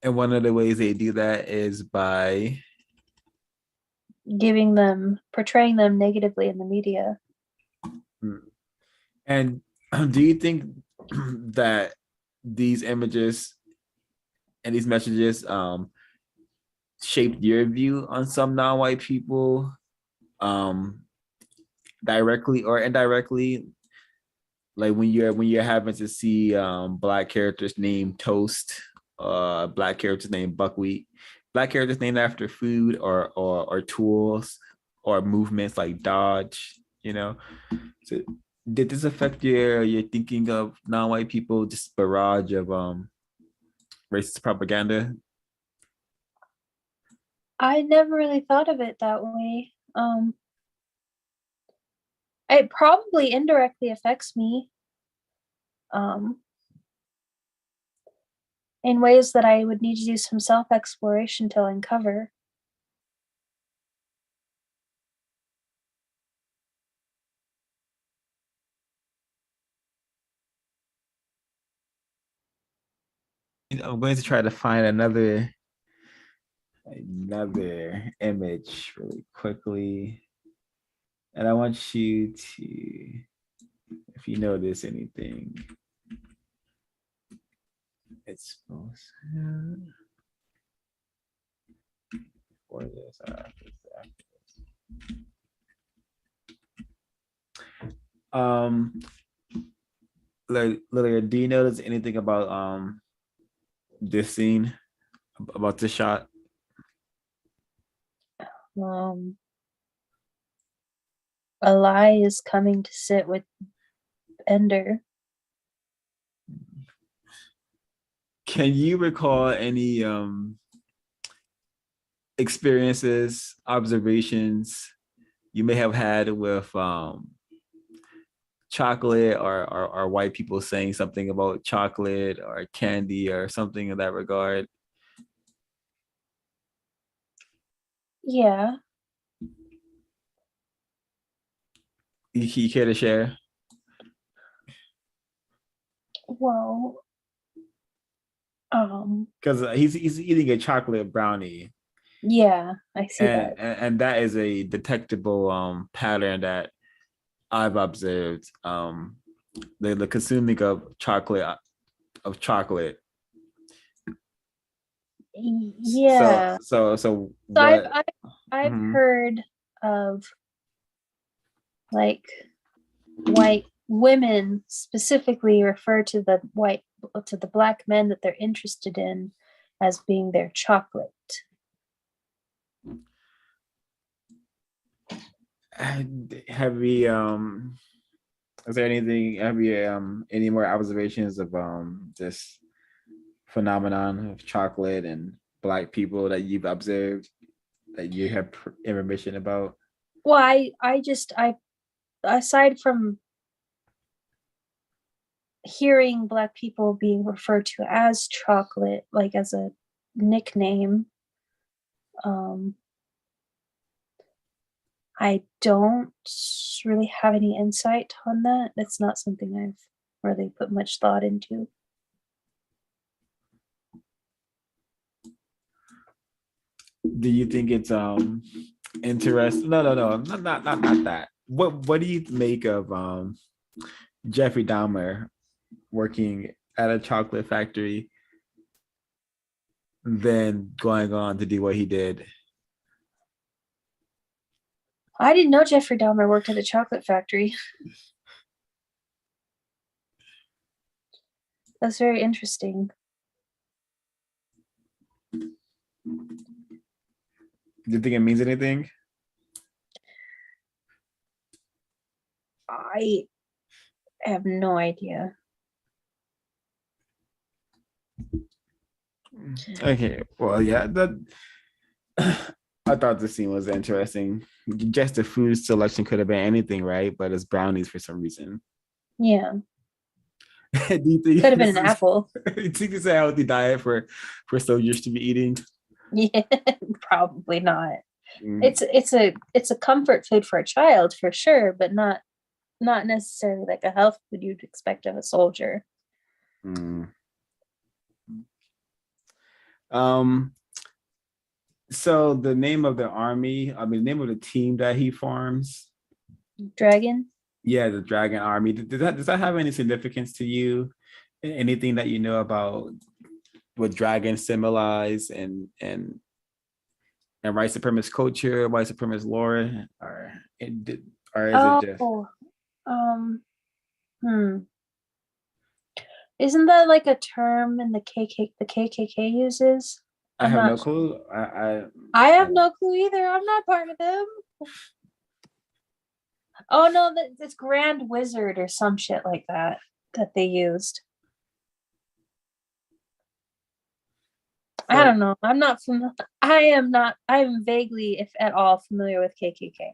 And one of the ways they do that is by Portraying them negatively in the media. And do you think that these images and these messages shaped your view on some non-white people directly or indirectly? Like when you're having to see black characters named Toast, black characters named Buckwheat, black characters named after food or tools or movements like Dodge, So did this affect your thinking of non-white people, just barrage of racist propaganda? I never really thought of it that way. It probably indirectly affects me in ways that I would need to do some self-exploration to uncover. I'm going to try to find another image really quickly. And I want you to, if you notice anything, it's supposed for this or after this. Lillia, do you notice anything about this scene, about this shot? A lie is coming to sit with Ender. Can you recall any experiences, observations you may have had with chocolate or white people saying something about chocolate or candy or something in that regard. Yeah. You care to share? Well, Because he's eating a chocolate brownie, yeah, I see that. and that is a detectable pattern that I've observed. The consuming of chocolate. Yeah. So So what? I've Mhm. heard of like white women specifically refer to the black men that they're interested in as being their chocolate. Have we is there anything, have you any more observations of this phenomenon of chocolate and black people that you've observed that you have information about? Well, I aside from hearing black people being referred to as chocolate, like as a nickname, I don't really have any insight on that. That's not something I've really put much thought into. Do you think it's interesting? No, not that. What do you make of Jeffrey Dahmer working at a chocolate factory, then going on to do what he did? I didn't know Jeffrey Dahmer worked at a chocolate factory. That's very interesting. Do you think it means anything? I have no idea. Okay, well, yeah, that I thought the scene was interesting. Just the food selection could have been anything, right? But it's brownies for some reason. Yeah, Do you think could have been an apple. You think it's a healthy diet for soldiers to be eating? Yeah, probably not. Mm. It's a comfort food for a child for sure, but not necessarily like a health food you'd expect of a soldier. Mm. Um. So the name of the army, I mean, the name of the team that he forms. Dragon? Yeah, the Dragon Army. Does that have any significance to you? Anything that you know about what dragons symbolize and white supremacist culture, white supremacist lore, or is it just? Um, hmm. Isn't that like a term in the KKK uses? I have no clue. I have no clue either. I'm not part of them. Oh no, that's Grand Wizard or some shit like that they used. I don't know. I'm not familiar. I am vaguely, if at all, familiar with KKK.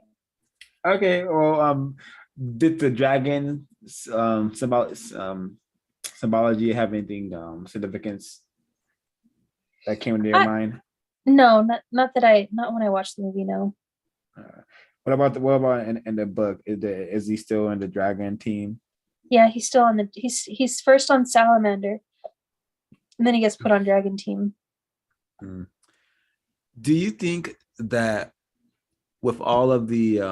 Okay, well, did the dragon symbology have anything significance that came into your mind? No, not when I watched the movie. No. What about in the book? Is he still in the dragon team? Yeah, he's still on he's first on Salamander, and then he gets put on Dragon Team. Do you think that with all of the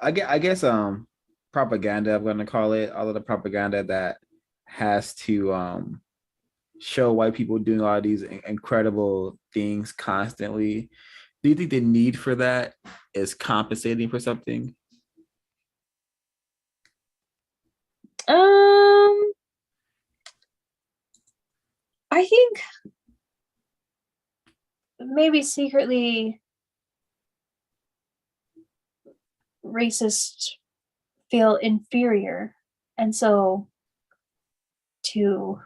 I guess propaganda, I'm gonna call it, all of the propaganda that has to show white people doing all these incredible things constantly, do you think the need for that is compensating for something? I think maybe secretly racists feel inferior, and so to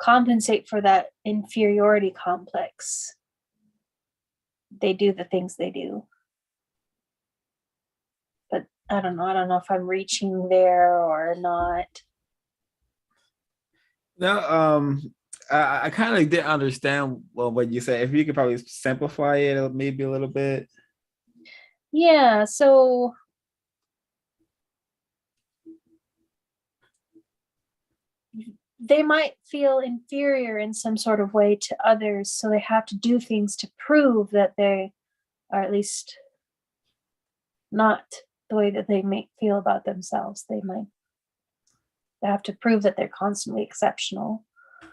compensate for that inferiority complex, they do the things they do. But I don't know if I'm reaching there or not. No, I kind of didn't understand what you said. If you could probably simplify it maybe a little bit. Yeah, so they might feel inferior in some sort of way to others, so they have to do things to prove that they are at least not the way that they may feel about themselves. They have to prove that they're constantly exceptional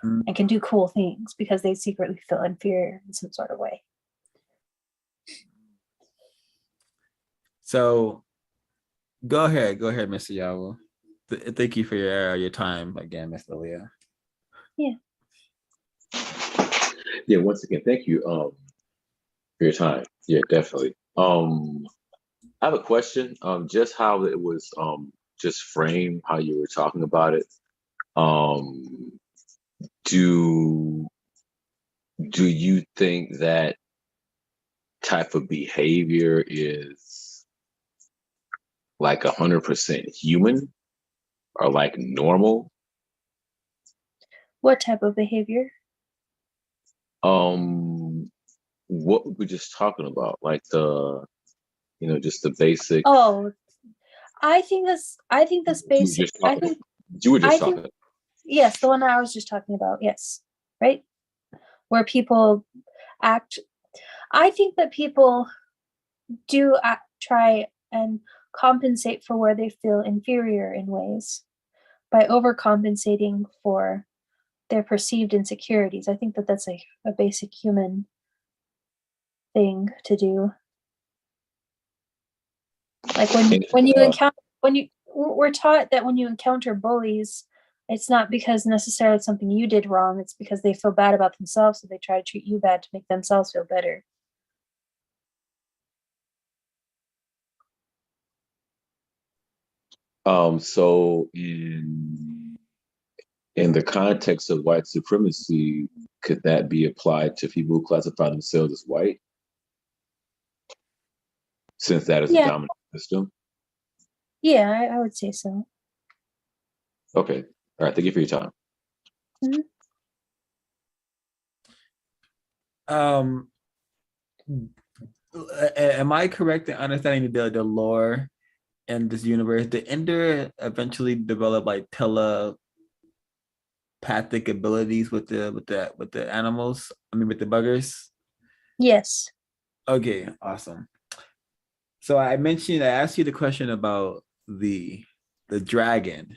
and can do cool things because they secretly feel inferior in some sort of way. So go ahead, Mr. Yawo. Thank you for your time again, Miss Lillia. Yeah. Yeah, once again, thank you for your time. Yeah, definitely. I have a question. Just how it was just framed, how you were talking about it. Do you think that type of behavior is like 100% human or like normal? What type of behavior? What we were just talking about, like just the basic. Oh, I think this basic. You were just talking. Yes, the one I was just talking about. Yes, right. Where people act. I think that people do try and compensate for where they feel inferior in ways by overcompensating for their perceived insecurities. I think that that's a basic human thing to do. Like we're taught that when you encounter bullies, it's not because necessarily something you did wrong. It's because they feel bad about themselves, so they try to treat you bad to make themselves feel better. So in the context of white supremacy, could that be applied to people who classify themselves as white? Since that is the dominant system? Yeah, I would say so. Okay. All right. Thank you for your time. Mm-hmm. Am I correct in understanding the lore in this universe? Did Ender eventually develop like telepathic abilities with the animals? I mean, with the buggers? Yes. Okay, awesome. So I asked you the question about the dragon,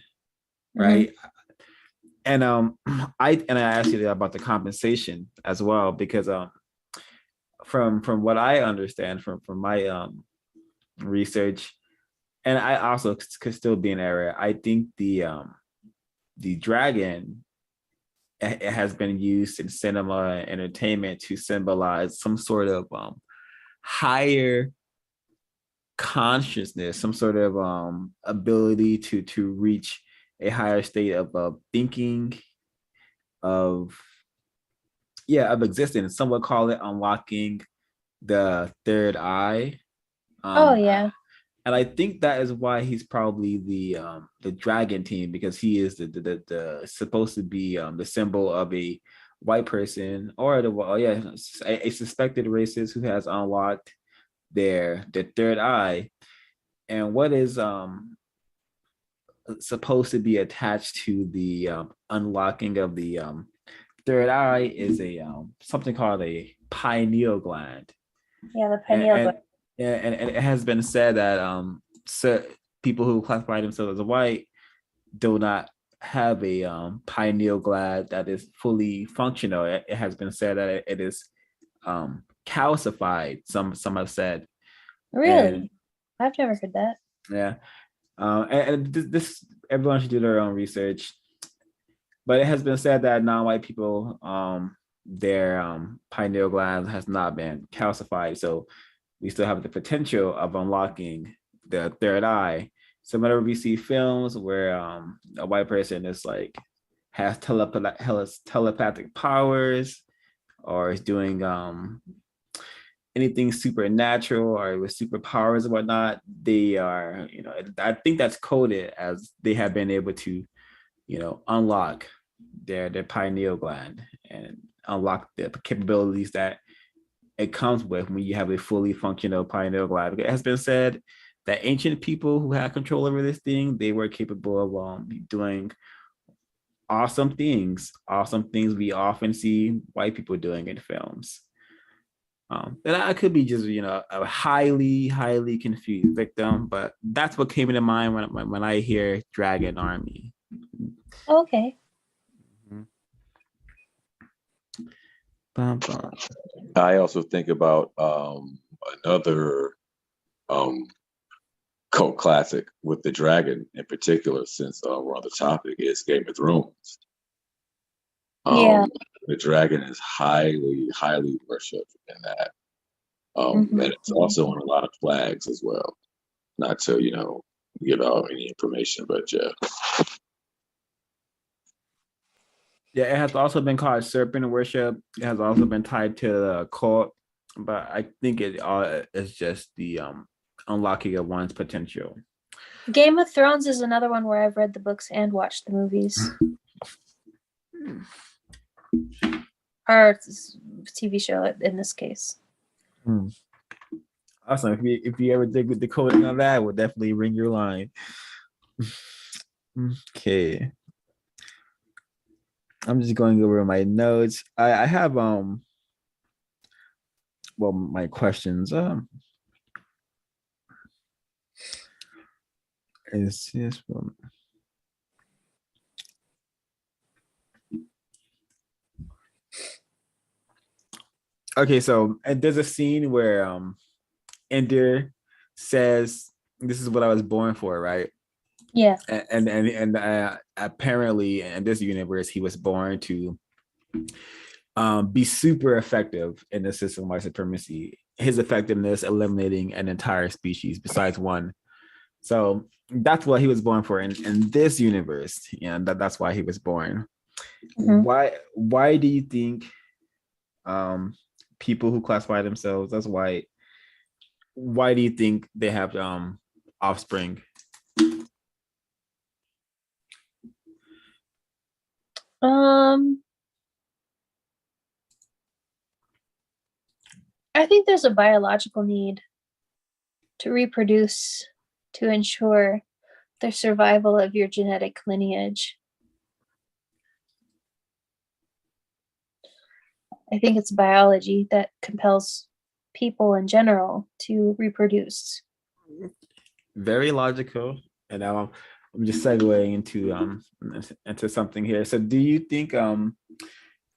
right? And I asked you about the compensation as well, because from what I understand from my research, and I also could still be an error, I think the dragon, it has been used in cinema and entertainment to symbolize some sort of higher consciousness, some sort of ability to reach a higher state of thinking, of existence. Some would call it unlocking the third eye. Yeah. And I think that is why he's probably the dragon team, because he is the supposed to be the symbol of a white person, or a suspected racist who has unlocked their third eye. And what is supposed to be attached to the unlocking of the third eye is a something called a pineal gland. Yeah, the pineal gland. And it has been said that people who classify themselves as white do not have a pineal gland that is fully functional. It has been said that it is calcified. Some have said. Really? I've never heard that. Yeah. And this everyone should do their own research. But it has been said that non-white people, their pineal gland has not been calcified. So we still have the potential of unlocking the third eye. So whenever we see films where a white person is like has telepathic powers, or is doing anything supernatural or with superpowers and whatnot, they are, I think that's coded as they have been able to, unlock their pineal gland and unlock the capabilities that it comes with when you have a fully functional pineal gland. It has been said that ancient people who had control over this thing, they were capable of doing awesome things we often see white people doing in films. And I could be just, a highly confused victim, but that's what came into mind when I hear Dragon Army. Okay. Bum, bum. I also think about another cult classic with the dragon in particular, since we're on the topic, is Game of Thrones. Yeah. The dragon is highly worshipped in that. And it's also on a lot of flags as well. Not to, give out any information, but yeah. Yeah, it has also been called serpent worship. It has also been tied to the cult, but I think it is just the unlocking of one's potential. Game of Thrones is another one where I've read the books and watched the movies. Or TV show in this case. Awesome. If you ever dig with the coding on that, we'll definitely ring your line. Okay. I'm just going over my notes. I have my questions. Is this one? Okay, so there's a scene where Ender says, "This is what I was born for," right? Yeah. And apparently in this universe, he was born to be super effective in the system of white supremacy. His effectiveness eliminating an entire species besides one. So that's what he was born for in this universe, and that's why he was born. Why do you think people who classify themselves as white, why do you think they have offspring? I think there's a biological need to reproduce to ensure the survival of your genetic lineage. I think it's biology that compels people in general to reproduce. Very logical. And now I'm just segueing into something here. So do you think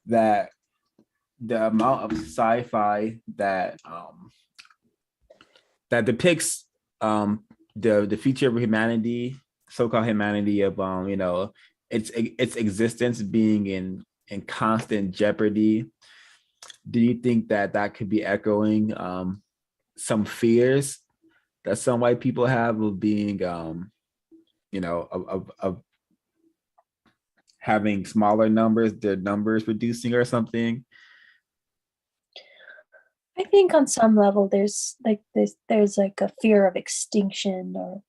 that the amount of sci-fi that depicts the future of humanity, so-called humanity, of its existence being in constant jeopardy, do you think that could be echoing some fears that some white people have of being of having smaller numbers, their numbers reducing or something? I think on some level there's like a fear of extinction, or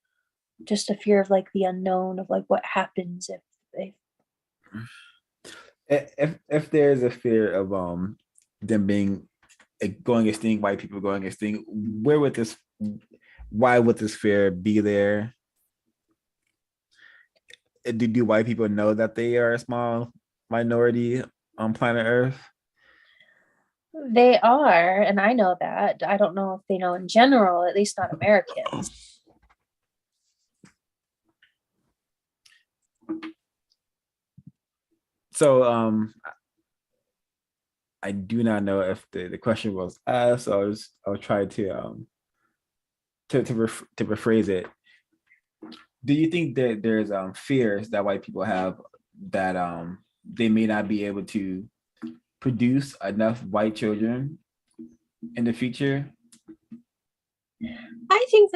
just a fear of like the unknown, of like what happens if there's a fear of them being going extinct, white people going extinct, why would this fear be there? Do white people know that they are a small minority on planet Earth? They are, and I know that. I don't know if they know in general, at least not Americans. So I do not know if the question was asked, so I'll try to rephrase it. Do you think that there's fears that white people have that they may not be able to produce enough white children in the future? I think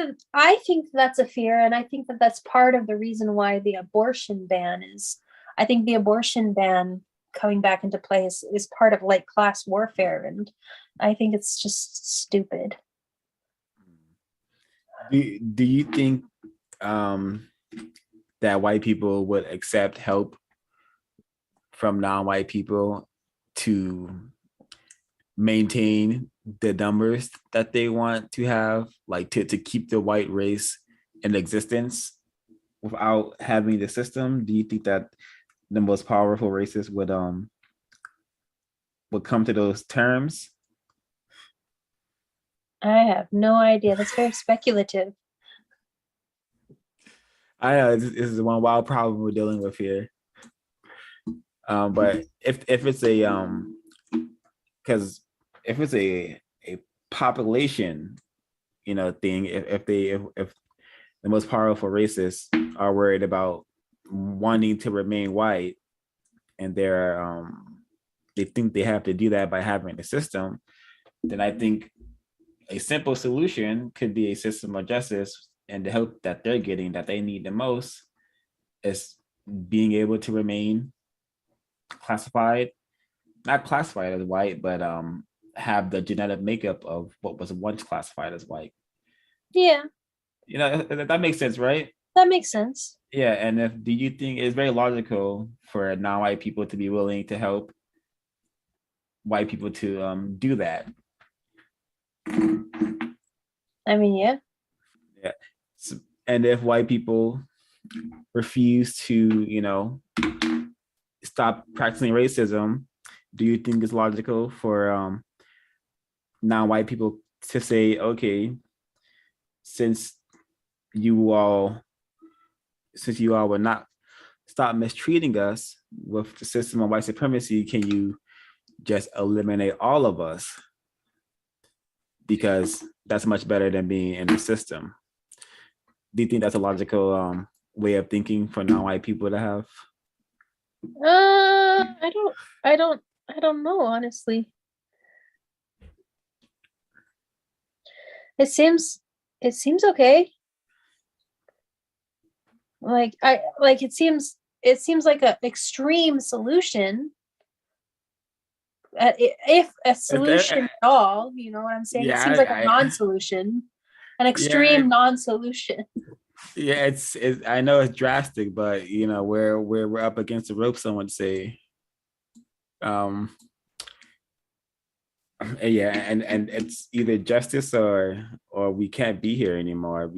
that's a fear, and I think that that's part of the reason why the abortion ban is I think the abortion ban coming back into play is part of like class warfare, and I think it's just stupid. Do you think that white people would accept help from non-white people to maintain the numbers that they want to have, like to keep the white race in existence without having the system? Do you think that the most powerful races would come to those terms? I have no idea. That's very speculative. I know this is one wild problem we're dealing with here. But if it's a because if it's a population, thing, if the most powerful races are worried about wanting to remain white, and they think they have to do that by having a system, then I think a simple solution could be a system of justice, and the help that they're getting that they need the most is being able to remain not classified as white, but have the genetic makeup of what was once classified as white. Yeah, that makes sense, right? that makes sense. Yeah, and do you think it's very logical for non-white people to be willing to help white people to do that? I mean, yeah. Yeah. So, and if white people refuse to, stop practicing racism, do you think it's logical for non-white people to say, okay, since you all will not stop mistreating us with the system of white supremacy, can you just eliminate all of us? Because that's much better than being in the system. Do you think that's a logical way of thinking for non-white people to have? I don't know, honestly. It seems okay. It seems like an extreme solution. If a solution at all, you know what I'm saying? Yeah, it seems like a non-solution, an extreme non-solution. Yeah, it's I know it's drastic, but we're up against the rope, some would say. Yeah, and it's either justice or we can't be here anymore.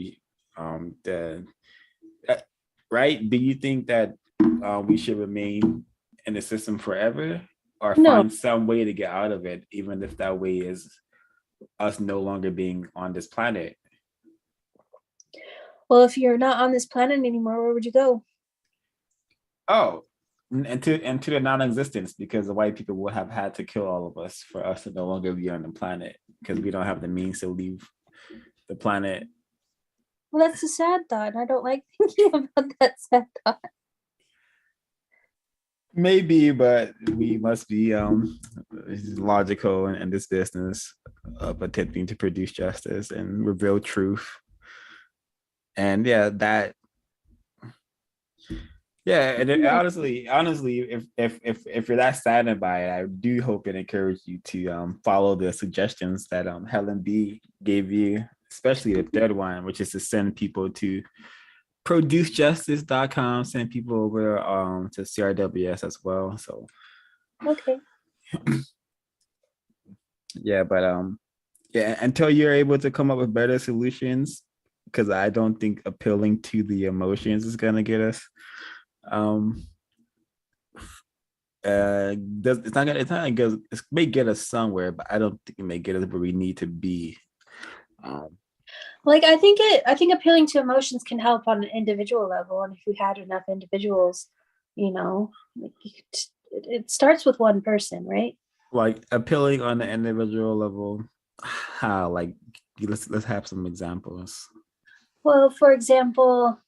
Right? Do you think that we should remain in the system forever, or find some way to get out of it, even if that way is us no longer being on this planet? Well, if you're not on this planet anymore, where would you go? Oh, into the non-existence, because the white people would have had to kill all of us for us to no longer be on the planet, because we don't have the means to leave the planet. Well, that's a sad thought. I don't like thinking about that sad thought. Maybe, but we must be logical in this business of attempting to produce justice and reveal truth. And and honestly, if you're that saddened by it, I do hope and encourage you to follow the suggestions that Helen B gave you, especially the third one, which is to send people to producejustice.com, send people over to CRWS as well. So okay. Yeah, but until you're able to come up with better solutions, because I don't think appealing to the emotions is gonna get us. It's not gonna get, it may get us somewhere, but I don't think it may get us where we need to be. I think appealing to emotions can help on an individual level, and if we had enough individuals, it starts with one person, right? Like appealing on the individual level, how? Like, let's have some examples. Well, for example,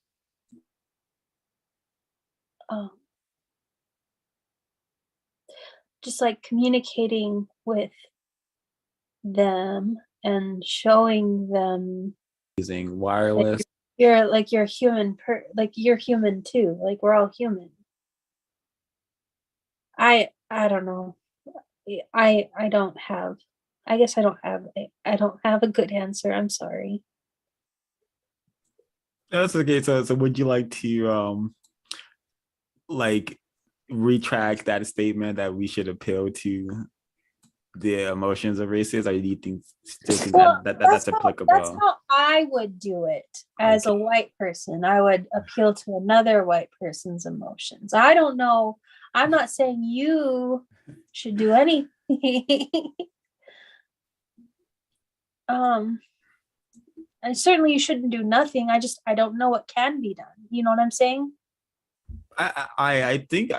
just like communicating with them and showing them using wireless. You're human, you're human too. Like, we're all human. I don't know. I don't have. I guess I don't have a good answer. I'm sorry. That's okay. So would you like to like retract that statement that we should appeal to the emotions of races, or do you still think Well, that's that's applicable? how I would do it as a Okay. white person. I would appeal to another white person's emotions. I don't know. I'm not saying you should do anything. um, and certainly you shouldn't do nothing. I don't know what can be done. You know what I'm saying? I think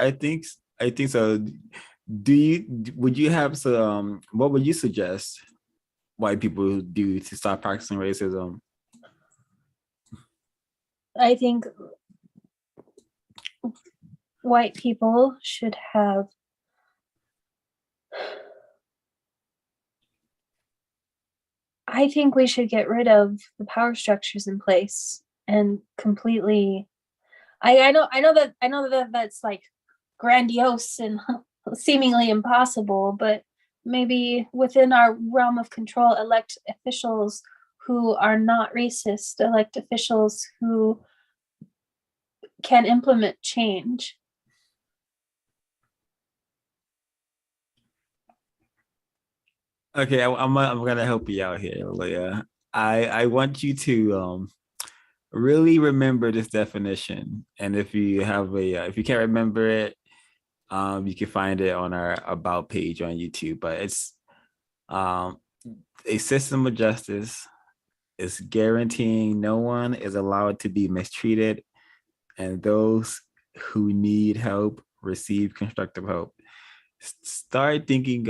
so. Would you have some, what would you suggest white people do to stop practicing racism? I think white people should have I think we should get rid of the power structures in place and completely I know that that's like grandiose and seemingly impossible, but maybe within our realm of control, elect officials who are not racist, elect officials who can implement change. Okay, I'm gonna help you out here, Leah. I want you to really remember this definition, and if you have if you can't remember it, you can find it on our about page on YouTube. But it's um a system of justice is guaranteeing no one is allowed to be mistreated, and those who need help receive constructive help. Start thinking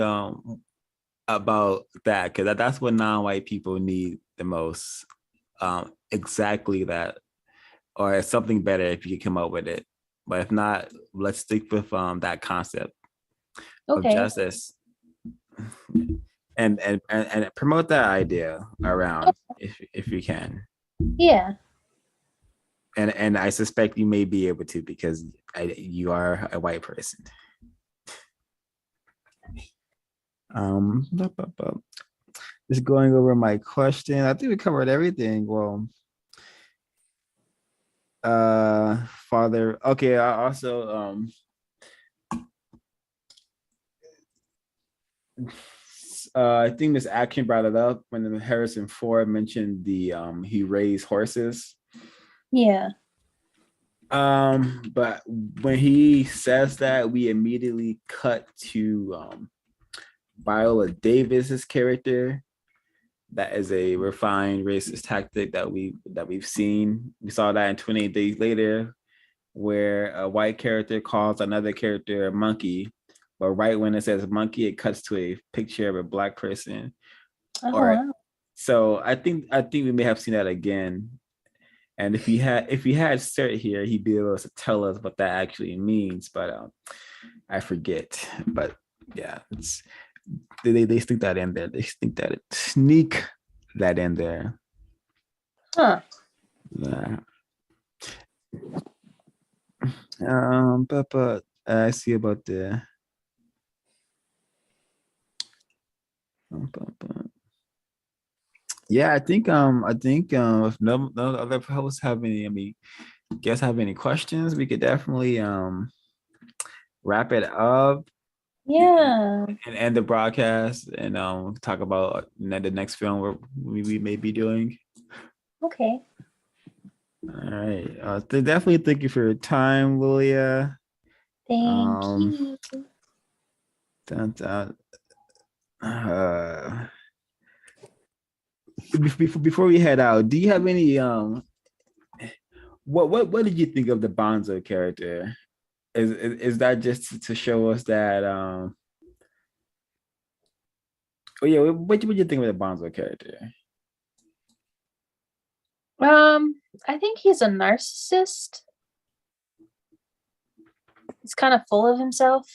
about that, because that's what non-white people need the most. Exactly that, or something better if you can come up with it. But if not, let's stick with that concept of Okay. justice, and promote that idea around if you can. Yeah. And I suspect you may be able to, because you are a white person. Just going over my question. I think we covered everything. Well, father. Okay. I also I think Miss Action brought it up when Harrison Ford mentioned the he raised horses. Yeah. But when he says that, we immediately cut to Viola Davis's character. That is a refined racist tactic that we've seen. We saw that in 28 Days Later, where a white character calls another character a monkey, but right when it says monkey, it cuts to a picture of a black person. Oh, Or wow. so I think we may have seen that again. And if he had Cert here, he'd be able to tell us what that actually means. But I forget. But yeah, it's they stick that in there. They sneak that in there. Huh. Yeah. But I see about the. Yeah, I think if no other hosts have any, guests have any questions, we could definitely wrap it up Yeah. and end the broadcast, and talk about the next film we may be doing. Okay. All right. Definitely thank you for your time, Lillia. Thank you. Dun, dun, before we head out, do you have any what did you think of the Bonzo character? Is that just to show us that oh yeah, what you think of the Bonzo character? I think he's a narcissist. He's kind of full of himself.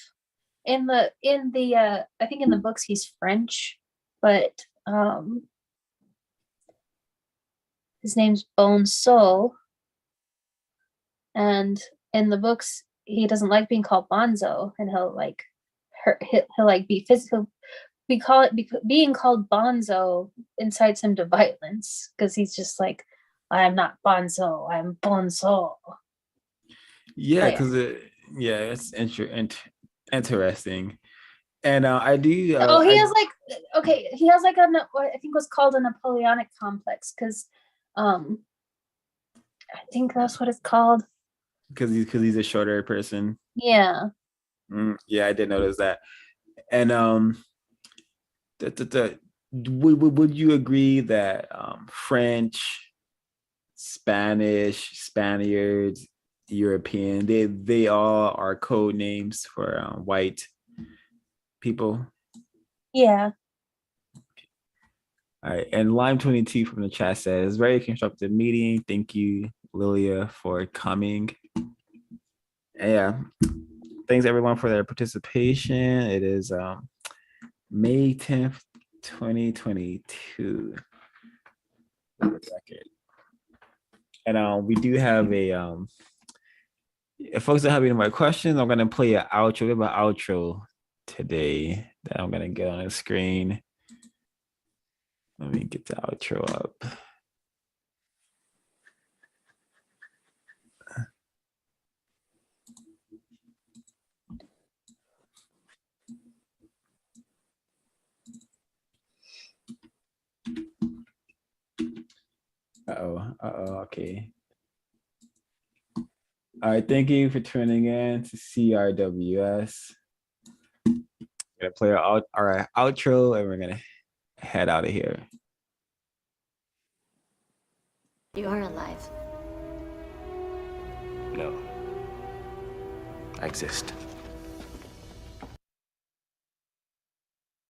In the I think in the books he's French, but his name's Bone Soul. And in the books he doesn't like being called Bonzo, and he'll like he'll like be physical. We call it being called Bonzo incites him to violence because he's just like, I am not Bonzo, I'm Bonzo. Yeah, because it's interesting. And I do. He has like he has like what I think was called a Napoleonic complex because, I think that's what it's called. Because he's a shorter person. Yeah. Yeah, I did notice that. And would you agree that French, Spanish, Spaniards, European, they all are code names for white people? Yeah. All right, and Lime 22 from the chat says, very constructive meeting. Thank you, Lillia, for coming. And yeah, thanks everyone for their participation. It is May 10th, 2022. And we do have if folks don't have any more questions, I'm gonna play an outro. We have an outro today that I'm gonna get on the screen. Let me get the outro up. Okay. All right, thank you for tuning in to CRWS. I'm gonna play our outro and we're gonna head out of here. You are alive. No, I exist.